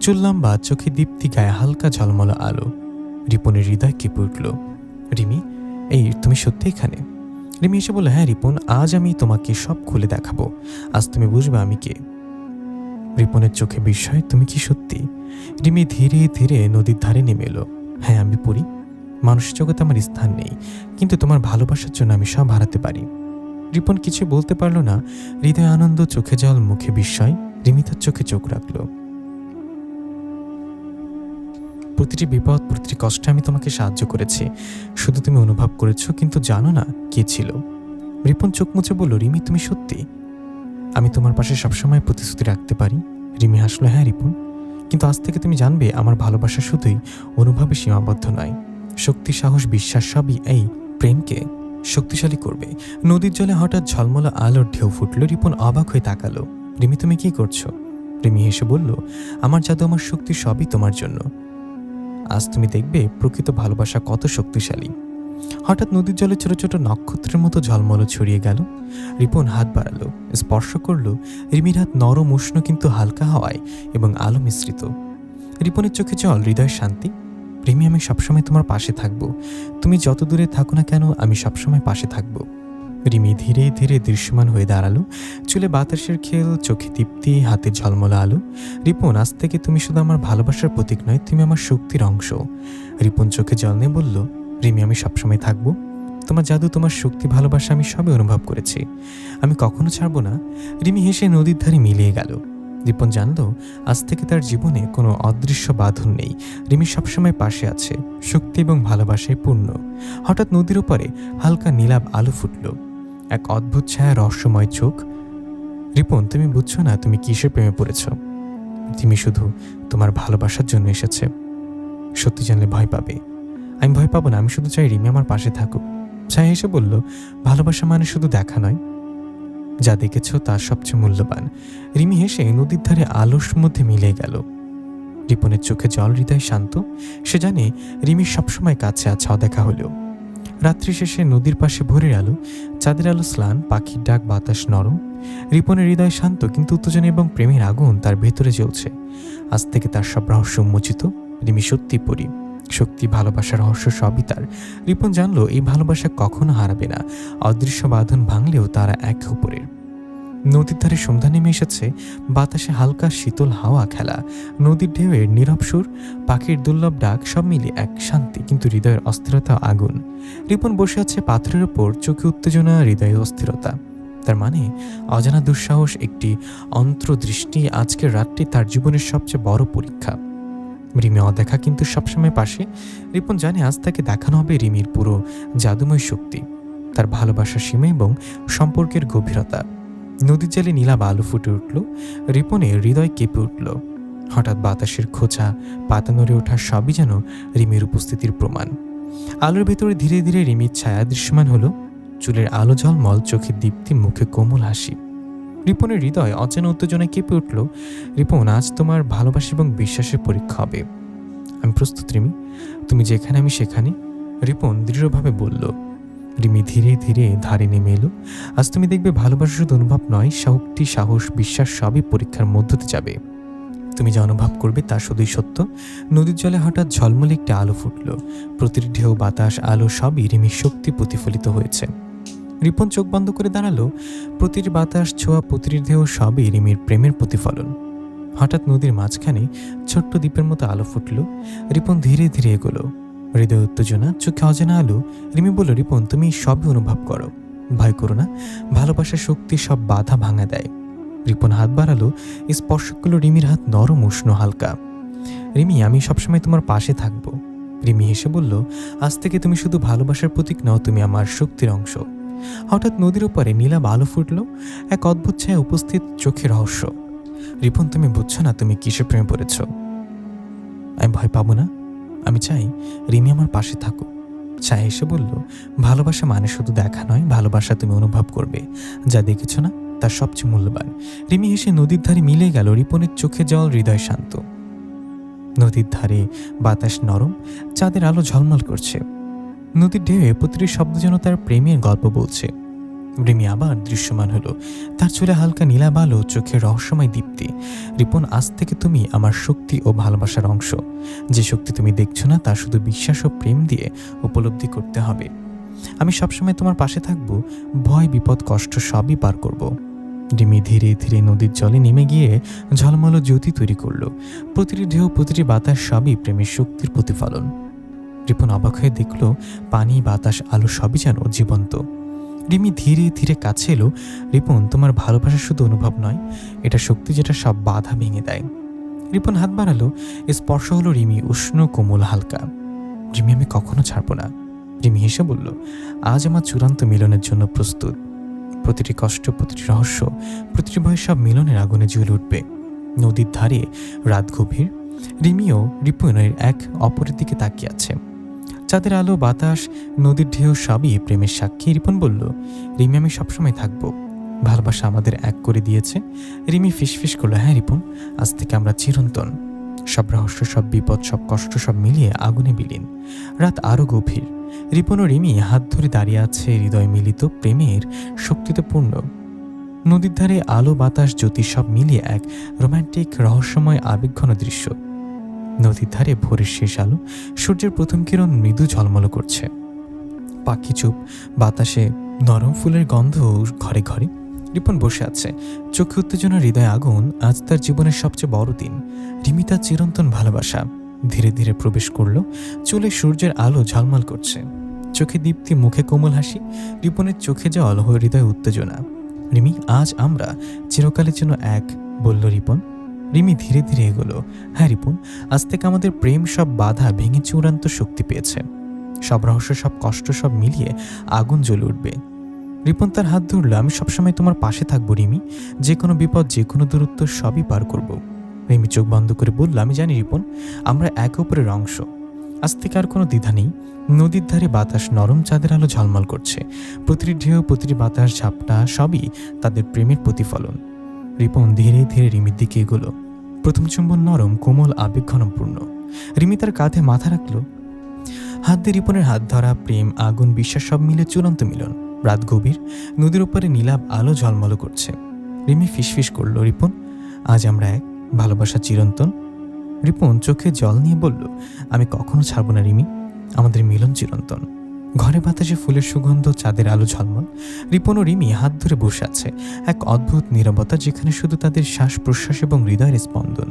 চুল লম্বা, চোখে দীপ্তি, গায়ে হালকা ঝলমলো আলো। রিপনের হৃদয় কেঁপে উঠল। রিমি, এই তুমি সত্যি এখানে? রিমি এসে বলল, হ্যাঁ রিপন, আজ আমি তোমাকে সব খুলে দেখাবো। আজ তুমি বুঝবে আমি কে। রিপনের চোখে বিস্ময়, তুমি কি সত্যি? রিমি ধীরে ধীরে নদীর ধারে নেমে এলো। হ্যাঁ, আমি পড়ি। মানুষের জগতে আমার স্থান নেই, কিন্তু তোমার ভালোবাসার জন্য আমি সব হারাতে পারি। রিপন কিছু বলতে পারল না। হৃদয় আনন্দ, চোখে জল, মুখে বিস্ময়। রিমি তার চোখে চোখ রাখল। প্রতিটি বিপদ, প্রতিটি কষ্টে আমি তোমাকে সাহায্য করেছি, শুধু তুমি অনুভব করেছো, কিন্তু জানো না কে ছিল। রিপন চোখ মুছে বলল, রিমি, তুমি সত্যি? আমি তোমার পাশে সবসময় প্রতিশ্রুতি রাখতে পারি। রিমি হাসলো, হ্যাঁ রিপন, কিন্তু আজ থেকে তুমি জানবে আমার ভালোবাসা শুধুই অনুভবে সীমাবদ্ধ নয়। শক্তি, সাহস, বিশ্বাস সবই এই প্রেমকে শক্তিশালী করবে। নদীর জলে হঠাৎ ঝলমলো আলোর ঢেউ ফুটল। রিপন অবাক হয়ে তাকালো। রিমি, তুমি কি করছো? রিমি হেসে বলল, আমার জাদু, আমার শক্তি সবই তোমার জন্য। আজ তুমি দেখবে প্রকৃত ভালোবাসা কত শক্তিশালী। হঠাৎ নদীর জলে ছোট ছোট নক্ষত্রের মতো ঝলমলো ছড়িয়ে গেল। রিপন হাত বাড়ালো, স্পর্শ করলো। রিমির হাত নরম, উষ্ণ, কিন্তু হালকা হাওয়ায় এবং আলো মিশ্রিত। রিপনের চোখে জল, হৃদয় শান্তি। রিমি, আমি সবসময় তোমার পাশে থাকবো। তুমি যত দূরে থাকো না কেন, আমি সবসময় পাশে থাকবো। রিমি ধীরে ধীরে দৃশ্যমান হয়ে দাঁড়ালো। চুলে বাতাসের খেল, চোখে দীপ্তি, হাতে ঝলমলো আলো। রিপন, আজ থেকে তুমি শুধু আমার ভালোবাসার প্রতীক নয়, তুমি আমার শক্তির অংশ। রিপন চোখে জল নিয়ে বলল, রিমি, আমি সবসময় থাকবো। তোমার জাদু, তোমার শক্তি, ভালোবাসা আমি সবই অনুভব করেছি, আমি কখনো ছাড়বো না। রিমি হেসে নদীর ধারে মিলিয়ে গেল। রিপন জানল আজ থেকে তার জীবনে কোনো অদৃশ্য বাঁধন নেই। রিমি সবসময় পাশে আছে, শক্তি এবং ভালোবাসায় পূর্ণ। হঠাৎ নদীর ওপারে হালকা নীলাভ আলো ফুটল। এক অদ্ভুত ছায়া, রহস্যময় চোখ। রিপন, তুমি বুঝছো না তুমি কিসের প্রেমে পড়েছ। রিমি শুধু তোমার ভালোবাসার জন্য এসেছে। সত্যি জানলে ভয় পাবে। আমি ভয় পাবো না, আমি শুধু চাই রিমি আমার পাশে থাকুক। ছায়া এসে বলল, ভালোবাসা মানে শুধু দেখা নয়, যা দেখেছ তার সবচেয়ে মূল্যবান। রিমি হেসে নদীর ধারে আলোর মধ্যে মিলে গেল। রিপনের চোখে জল, হৃদয় শান্ত। সে জানে রিমি সবসময় কাছে আছে, অদেখা হলেও। রাত্রি শেষে নদীর পাশে ভোরের আলো, চাঁদের আলো স্নান, পাখির ডাক, বাতাস নরম। রিপনের হৃদয় শান্ত, কিন্তু উত্তেজনা এবং প্রেমের আগুন তার ভেতরে জ্বলছে। আজ থেকে তার সব রহস্য উন্মোচিত। রিমি সত্যি পরি, শক্তি, ভালোবাসা, রহস্য সবই তার। রিপন জানলো এই ভালোবাসা কখনো হারাবে না। অদৃশ্য বাঁধন ভাঙলেও তারা একে অপরের। নদীর ধারে সন্ধ্যা নেমে এসেছে। বাতাসে হালকা শীতল হাওয়া খেলা, নদীর ঢেউয়ের নীরব সুর, পাখির দুর্লভ ডাক, সব মিলে এক শান্তি, কিন্তু হৃদয়ের অস্থিরতা, আগুন। রিপন বসে আছে পাথরের ওপর, চোখে উত্তেজনা, হৃদয়ে অস্থিরতা। তার মানে অজানা দুঃসাহস, একটি অন্তর্দৃষ্টি। আজকের রাতটি তার জীবনের সবচেয়ে বড় পরীক্ষা। রিমি অদেখা কিন্তু সবসময় পাশে। রিপন জানে আজ তাকে দেখানো হবে রিমির পুরো জাদুময় শক্তি, তার ভালোবাসার সীমা এবং সম্পর্কের গভীরতা। নদীর জলে নীলাভ আলো ফুটে উঠল, রিপনের হৃদয় কেঁপে উঠল। হঠাৎ বাতাসের খোঁচা, পাতা নড়ে ওঠা সবই যেন রিমির উপস্থিতির প্রমাণ। আলোর ভেতরে ধীরে ধীরে রিমির ছায়া দৃশ্যমান হলো, চুলের আলো ঝলমল, চোখের দীপ্তি, মুখে কোমল হাসি। রিপনের হৃদয় অচেনা উত্তেজনায় কেঁপে উঠল। রিপন, আজ তোমার ভালোবাসা এবং বিশ্বাসের পরীক্ষা হবে। আমি প্রস্তুত রিমি, তুমি যেখানে আমি সেখানে, রিপন দৃঢ়ভাবে বলল। রিমি ধীরে ধীরে ধারে নেমে এলো। আজ তুমি দেখবে ভালোবাসা শুধু অনুভব নয়, শক্তি, সাহস, বিশ্বাস সবই পরীক্ষার মধ্য দিয়ে যাবে। তুমি যা অনুভব করবে তা শুধুই সত্য। নদীর জলে হঠাৎ ঝলমলে একটা আলো ফুটল, প্রতিটি ঢেউ, বাতাস, আলো সবই রিমির শক্তি প্রতিফলিত হয়েছে। রিপন চোখ বন্ধ করে দাঁড়ালো। প্রতিটি বাতাস, ছোঁয়া, প্রতিটি ঢেউ সবই রিমির প্রেমের প্রতিফলন। হঠাৎ নদীর মাঝখানে ছোট্ট দ্বীপের মতো আলো ফুটল। রিপন ধীরে ধীরে এগোলো, হৃদয় উত্তেজনা, চোখে অজানা আলো। রিমি বলল, রিপন তুমি সবই অনুভব করো, ভয় করো না, ভালোবাসার শক্তি সব বাধা ভাঙা দেয়। রিপন হাত বাড়ালো, স্পর্শ করলো রিমির হাত, নরম, উষ্ণ, হালকা। রিমি, আমি সবসময় তোমার পাশে থাকবো। রিমি হেসে বলল, আজ থেকে তুমি শুধু ভালোবাসার প্রতীক নও, তুমি আমার শক্তির অংশ। হঠাৎ নদীর উপরে নীলাভ আলো ফুটল, এক অদ্ভুত ছায়া উপস্থিত, চোখে রহস্য। রিপন, তুমি বুঝছো না তুমি কিসের প্রেমে পড়েছ। আমি ভয় পাবো না, আমি চাই রিমি আমার পাশে থাকুক। ছায়া এসে বলল, ভালোবাসা মানে শুধু দেখা নয়, ভালোবাসা তুমি অনুভব করবে যা দেখেছো না তার সবচেয়ে মূল্যবান। রিমি হেসে নদীর ধারে মিলে গেল। রিপনের চোখে জল, হৃদয় শান্ত। নদীর ধারে বাতাস নরম, চাঁদের আলো ঝলমল করছে। নদীর ঢেউয়ে প্রতিটি শব্দ যেন তার প্রেমের গল্প বলছে। রিমি আবার দৃশ্যমান হলো, তার চুলে হালকা নীলাভ আলো, চোখে রহস্যময় দীপ্তি। রিপন, আজ থেকে তুমি আমার শক্তি ও ভালোবাসার অংশ। যে শক্তি তুমি দেখছো না তা শুধু বিশ্বাস ও প্রেম দিয়ে উপলব্ধি করতে হবে। আমি সবসময় তোমার পাশে থাকবো, ভয়, বিপদ, কষ্ট সবই পার করব। রিমি ধীরে ধীরে নদীর জলে নেমে গিয়ে ঝলমল জ্যোতি তৈরি করলো। প্রতিটি ঢেউ, প্রতিটি বাতাস সবই প্রেমের শক্তির প্রতিফলন। রিপন অবাক হয়ে দেখল, পানি, বাতাস, আলো সবই যেন জীবন্ত। রিমি ধীরে ধীরে কাছে এলো। রিপন, তোমার ভালোবাসা শুধু অনুভব নয়, এটা শক্তি যেটা সব বাধা ভেঙে দেয়। রিপন হাত বাড়ালো, স্পর্শ হলো রিমি, উষ্ণ, কোমল, হালকা। রিমি, আমি কখনো ছাড়বো না। রিমি হেসে বলল, আজ আমার চূড়ান্ত মিলনের জন্য প্রস্তুত। প্রতিটি কষ্ট, প্রতিটি রহস্য, প্রতিটি ভয় সব মিলনের আগুনে জ্বলে উঠবে। নদীর ধারে রাত গভীর। রিমিও রিপনের এক অপরের দিকে তাকিয়ে আছে। চাঁদের আলো, বাতাস, নদীর ঢেউ সবই প্রেমের সাক্ষী। রিপন বলল, রিমি, আমি সবসময় থাকবো, ভালোবাসা আমাদের এক করে দিয়েছে। রিমি ফিসফিস করলো, হ্যাঁ রিপন, আজ থেকে আমরা চিরন্তন। সব রহস্য, সব বিপদ, সব কষ্ট সব মিলিয়ে আগুনে বিলীন। রাত আরো গভীর। রিপন ও রিমি হাত ধরে দাঁড়িয়ে আছে, হৃদয় মিলিত, প্রেমের শক্তিতে পূর্ণ। নদীর ধারে আলো, বাতাস, জ্যোতি সব মিলিয়ে এক রোমান্টিক, রহস্যময়, আবেগঘন দৃশ্য। নদীর ধারে ভোরের শেষ আলো, সূর্যের প্রথম কিরণ মৃদু ঝলমল করছে। পাখি চুপ, বাতাসে নরম ফুলের গন্ধ ঘরে ঘরে। রিপন বসে আছে, চোখে উত্তেজনা, হৃদয় আগুন। আজ তার জীবনের সবচেয়ে বড় দিন। রিমি তার চিরন্তন ভালোবাসা ধীরে ধীরে প্রবেশ করলো। চুলে সূর্যের আলো ঝলমল করছে, চোখে দীপ্তি, মুখে কোমল হাসি। রিপনের চোখে জল, হৃদয় উত্তেজনা। রিমি, আজ আমরা চিরকালের জন্য এক, বলল রিপন। রিমি ধীরে ধীরে এগোলো। হ্যাঁ রিপন, আজ থেকে আমাদের প্রেম সব বাধা ভেঙে চূড়ান্ত শক্তি পেয়েছে। সব রহস্য, সব কষ্ট সব মিলিয়ে আগুন জ্বলে উঠবে। রিপন তার হাত ধরল, আমি সবসময় তোমার পাশে থাকবো রিমি, যে কোনো বিপদ, যে কোনো দূরত্ব সবই পার করব। রিমি চোখ বন্ধ করে বলল, আমি জানি রিপন, আমরা একে অপরের অংশ। আজ থেকে আর কোনো দ্বিধা নেই। নদীর ধারে বাতাস নরম, চাঁদের আলো ঝলমল করছে। প্রতিটি ঢেউ, প্রতিটি বাতাস, ঝাপটা সবই তাদের প্রেমের প্রতিফলন। রিপন ধীরে ধীরে রিমির দিকে এগোলো। প্রথম চুম্বন নরম, কোমল, আবেগঘনপূর্ণ। রিমি তার কাঁধে মাথা রাখলো। হাত দিয়ে রিপনের হাত ধরা, প্রেম, আগুন, বিশ্বাস সব মিলে চূড়ান্ত মিলন। রাত গভীর, নদীর উপরে নীলাভ আলো ঝলমল করছে। রিমি ফিসফিস করলো, রিপন, আজ আমরা এক, ভালোবাসা চিরন্তন। রিপন চোখে জল নিয়ে বলল, আমি কখনো ছাড়বো না রিমি, আমাদের মিলন চিরন্তন। ঘরে বাতাসে ফুলের সুগন্ধ, চাঁদের আলো ঝলমল। রিপন ও রিমি হাত ধরে বসে আছে, এক অদ্ভুত নীরবতা যেখানে শুধু তাদের শ্বাস প্রশ্বাস এবং হৃদয়ের স্পন্দন।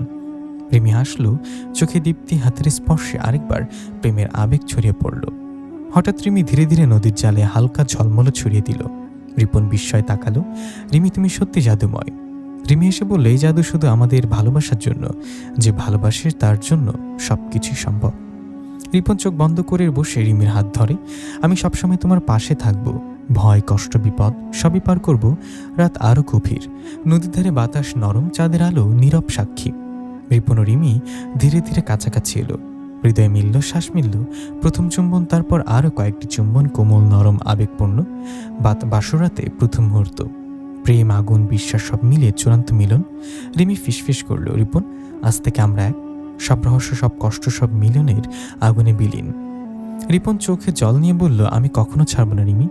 রিমি হাসলো, চোখে দীপ্তি, হাতের স্পর্শে আরেকবার প্রেমের আবেগ ছড়িয়ে পড়ল। হঠাৎ রিমি ধীরে ধীরে নদীর জালে হালকা ঝলমল ছড়িয়ে দিল। রিপন বিস্ময় তাকালো। রিমি, তুমি সত্যি জাদুময়। রিমি এসে বলল, এই জাদু শুধু আমাদের ভালোবাসার জন্য, যে ভালোবাসে তার জন্য সবকিছুই সম্ভব। রিপন চোখ বন্ধ করে বসে রিমির হাত ধরে। আমি সবসময় তোমার পাশে থাকবো, ভয় কষ্ট বিপদ সবই পার করব। রাত আরো গভীর, নদীর ধারে বাতাস নরম, চাঁদের আলো নীরব সাক্ষী। রিপন ও রিমি ধীরে ধীরে কাছাকাছি এলো, হৃদয় মিলল, শ্বাস মিলল। প্রথম চুম্বন, তারপর আরো কয়েকটি চুম্বন, কোমল নরম আবেগপূর্ণ। বাসরাতে প্রথম মুহূর্ত, প্রেম আগুন বিশ্বাস সব মিলিয়ে চূড়ান্ত মিলন। রিমি ফিসফিস করল, রিপন আজ থেকে আমরা এক, সব রহস্য সব কষ্ট সব মিলনের আগুনে বিলীন। রিপন চোখে জল নিয়ে বলল, আমি কখনো ছাড়ব না রিমি,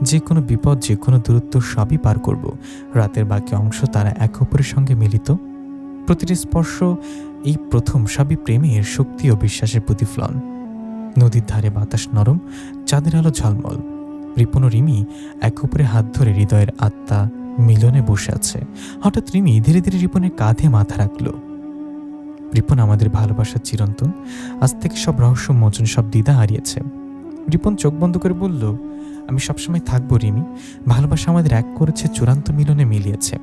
যে কোনো বিপদ যে কোনো দূরত্ব সবই পার করব। রাতের বাকি অংশ তারা একে অপরের সঙ্গে মিলিত, প্রতিটি স্পর্শ এই প্রথম, সবই প্রেমের শক্তি ও বিশ্বাসের প্রতিফলন। নদীর ধারে বাতাস নরম, চাঁদের আলো ঝলমল। রিপন ও রিমি একে অপরে হাত ধরে হৃদয়ের আত্মা মিলনে বসে আছে। হঠাৎ রিমি ধীরে ধীরে রিপনের কাঁধে মাথা রাখল। রিপন আমাদের ভালোবাসার চিরন্তন, আজ থেকে সব রহস্য মোচন, সব দ্বিধা হারিয়েছে। রিপন চোখ বন্ধ করে বলল, আমি সবসময় থাকবো রিমি, ভালোবাসা আমাদের এক করেছে, চূড়ান্ত মিলনে মিলিয়েছে।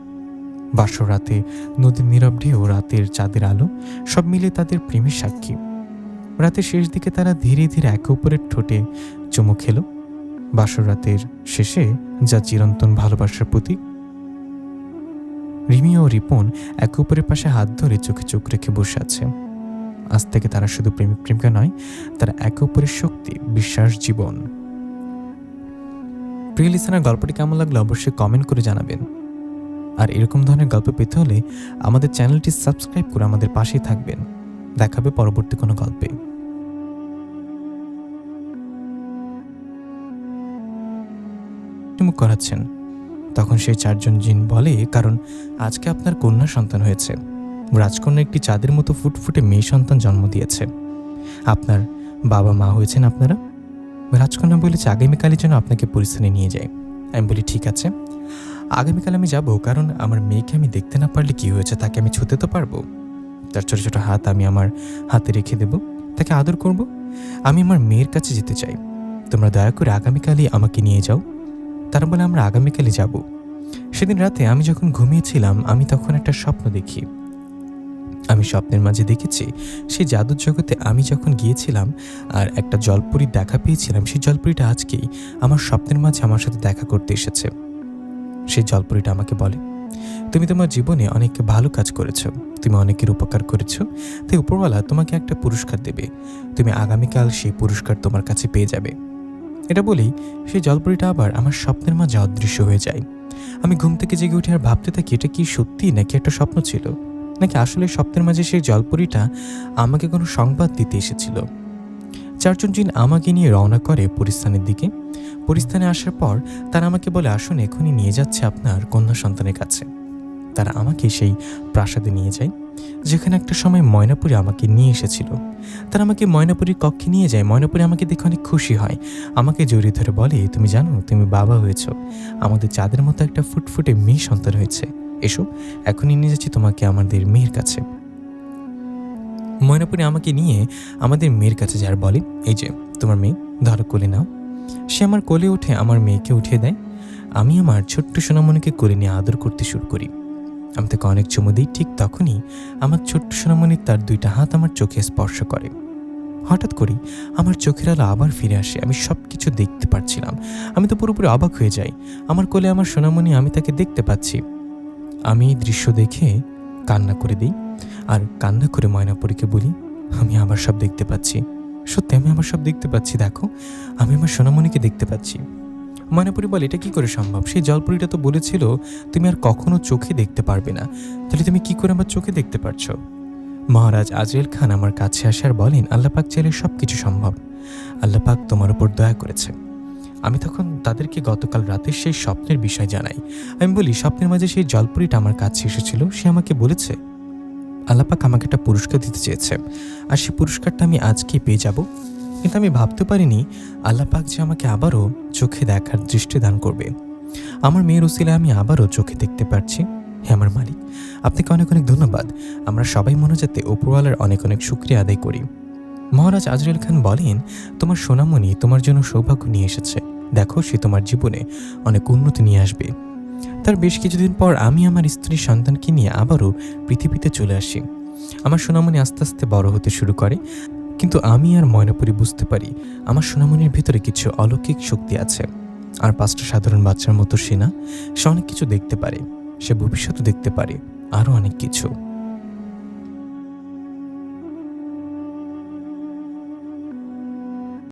বাসর রাতে নদীর নীরব ঢেউ, রাতের চাঁদের আলো সব মিলে তাদের প্রেমের সাক্ষী। রাতের শেষ দিকে তারা ধীরে ধীরে একে অপরের ঠোঁটে চুমু খেল, বাসর রাতের শেষে যা চিরন্তন ভালোবাসার প্রতীক। রিমি ও রিপন একে অপরের পাশে হাত ধরে চোখে চোখ রেখে বসে আছে। আজ থেকে তারা শুধু প্রেমিক প্রেমিকা নয়, তারা একে অপরের শক্তি, বিশ্বাস, জীবন। প্রিয় লিসেনার, গল্পটি কেমন লাগলো অবশ্যই কমেন্ট করে জানাবেন। আর এরকম ধরনের গল্প পেতে হলে আমাদের চ্যানেলটি সাবস্ক্রাইব করে আমাদের পাশেই থাকবেন। দেখাবে পরবর্তী কোনো গল্পে। মুখ করাচ্ছেন, তখন সেই চারজন জিন বলে, কারণ আজকে আপনার কন্যা সন্তান হয়েছে। রাজকন্যা একটি চাঁদের মতো ফুটফুটে মেয়ে সন্তান জন্ম দিয়েছে। আপনার বাবা মা হয়েছেন আপনারা। রাজকন্যা বলেছে, আগামীকালের জন্য আপনাকে পরিস্থানে নিয়ে যাই। আমি বলি, ঠিক আছে, আগামীকাল আমি যাব, কারণ আমার মেয়েকে আমি দেখতে না পারলে কি হয়েছে, তাকে আমি ছুঁতে তো পারবো। তার ছোট ছোট হাত আমি আমার হাতে রেখে দেব, তাকে আদর করব। আমি আমার মেয়ের কাছে যেতে চাই, তোমরা দয়া করে আগামীকালই আমাকে নিয়ে যাও। তারা বলে, আমরা আগামীকালই যাব। সেদিন রাতে আমি যখন ঘুমিয়েছিলাম, আমি তখন একটা স্বপ্ন দেখি। আমি স্বপ্নের মাঝে দেখেছি সেই জাদুর জগতে আমি যখন গিয়েছিলাম আর একটা জলপরীর দেখা পেয়েছিলাম, সেই জলপরীটা আজকেই আমার স্বপ্নের মাঝে আমার সাথে দেখা করতে এসেছে। সেই জলপরীটা আমাকে বলে, তুমি তোমার জীবনে অনেক ভালো কাজ করেছো, তুমি অনেকের উপকার করেছো, তাই উপরওয়ালা তোমাকে একটা পুরস্কার দেবে। তুমি আগামীকাল সেই পুরস্কার তোমার কাছে পেয়ে যাবে। এটা বলেই সেই জলপরীটা আবার আমার স্বপ্নের মাঝে অদৃশ্য হয়ে যায়। আমি ঘুম থেকে জেগে উঠে আর ভাবতে থাকি, এটা কি সত্যি নাকি একটা স্বপ্ন ছিল, নাকি আসলে স্বপ্নের মাঝে সেই জলপরীটা আমাকে কোনো সংবাদ দিতে এসেছিল। চারজন জিন আমাকে নিয়ে রওনা করে পরিস্থানের দিকে। পরিস্থানে আসার পর তারা আমাকে বলে, আসুন, এখনই নিয়ে যাচ্ছে আপনার কন্যা সন্তানের কাছে। তারা আমাকে সেই প্রাসাদে নিয়ে যায়, যেখানে একটা সময় ময়নাপুরী আমাকে নিয়ে এসেছিল। তারা আমাকে ময়নাপুরীর কক্ষে নিয়ে যায়। ময়নাপুরী আমাকে দেখে অনেক খুশি হয়, আমাকে জড়িয়ে ধরে বলে, তুমি জানো তুমি বাবা হয়েছ, আমাদের চাঁদের মতো একটা ফুটফুটে মেয়ে সন্তান হয়েছে। এসো, এখনই নিয়ে যাচ্ছি তোমাকে আমাদের মেয়ের কাছে। ময়নাপুরী আমাকে নিয়ে আমাদের মেয়ের কাছে যার বলে, এই যে তোমার মেয়ে, ধরো কোলে নাও। সে আমার কোলে উঠে আমার মেয়েকে উঠিয়ে দেয়। আমি আমার ছোট্ট সোনামণিকে কোলে নিয়ে আদর করতে শুরু করি। আমি তাকে অনেক চুমু দিই। ঠিক তখনই আমার ছোট্ট সোনামণির তার দুইটা হাত আমার চোখে স্পর্শ করে। হঠাৎ করেই আমার চোখের আলো আবার ফিরে আসে। আমি সব কিছু দেখতে পাচ্ছিলাম। আমি তো পুরোপুরি অবাক হয়ে যাই। আমার কোলে আমার সোনামণি, আমি তাকে দেখতে পাচ্ছি। আমি এই দৃশ্য দেখে কান্না করে দিই, আর কান্না করে ময়নাপুরীকে বলি, আমি আবার সব দেখতে পাচ্ছি, সত্যি আমি আবার সব দেখতে পাচ্ছি, দেখো আমি আমার সোনামণিকে দেখতে পাচ্ছি। ময়নাপুরী বলে, এটা কি করে সম্ভব? সেই জলপরীটা তো বলেছিল তুমি আর কখনো চোখে দেখতে পারবে না, তাহলে তুমি কি করে আমার চোখে দেখতে পারছো? মহারাজ আজরাইল খান আমার কাছে আসে আর বলেন, আল্লাহ পাক চাইলে সব কিছু সম্ভব, আল্লাহ পাক তোমার উপর দয়া করেছে। আমি তখন তাদেরকে গতকাল রাতে সেই স্বপ্নের বিষয় জানাই। আমি বলি, স্বপ্নের মাঝে সেই জলপরীটা আমার কাছে এসেছিল, সে আমাকে বলেছে আল্লাহ পাক আমাকে একটা পুরস্কার দিতে চেয়েছে, আর সেই পুরস্কারটা আমি আজকেই পেয়ে যাব। কিন্তু আমি ভাবতে পারিনি আল্লাহ পাক যে আমাকে আবারও চোখে দেখার দৃষ্টি দান করবে। আমার মেয়ের উসিলায় আমি আবারও চোখে দেখতে পারছি। হে আমার মালিক, আপনাকে অনেক অনেক ধন্যবাদ। আমরা সবাই মনোজাতে উপরওয়ালার অনেক অনেক শুকরিয়া আদায় করি। মহারাজ আজরাইল খান বলেন, তোমার সোনামণি তোমার জন্য সৌভাগ্য নিয়ে এসেছে। দেখো, সে তোমার জীবনে অনেক উন্নতি নিয়ে আসবে। তার বেশ কিছুদিন পর আমি আমার স্ত্রীর সন্তানকে নিয়ে আবারও পৃথিবীতে চলে আসি। আমার সোনামণি আস্তে আস্তে বড় হতে শুরু করে, কিন্তু আমি আর ময়নাপুরী বুঝতে পারি আমার সোনামণির ভিতরে কিছু অলৌকিক শক্তি আছে। আর 5টা সাধারণ বাচ্চার মতো সে না, সে অনেক কিছু দেখতে পারে, সে ভবিষ্যৎও দেখতে পারে, আরও অনেক কিছু।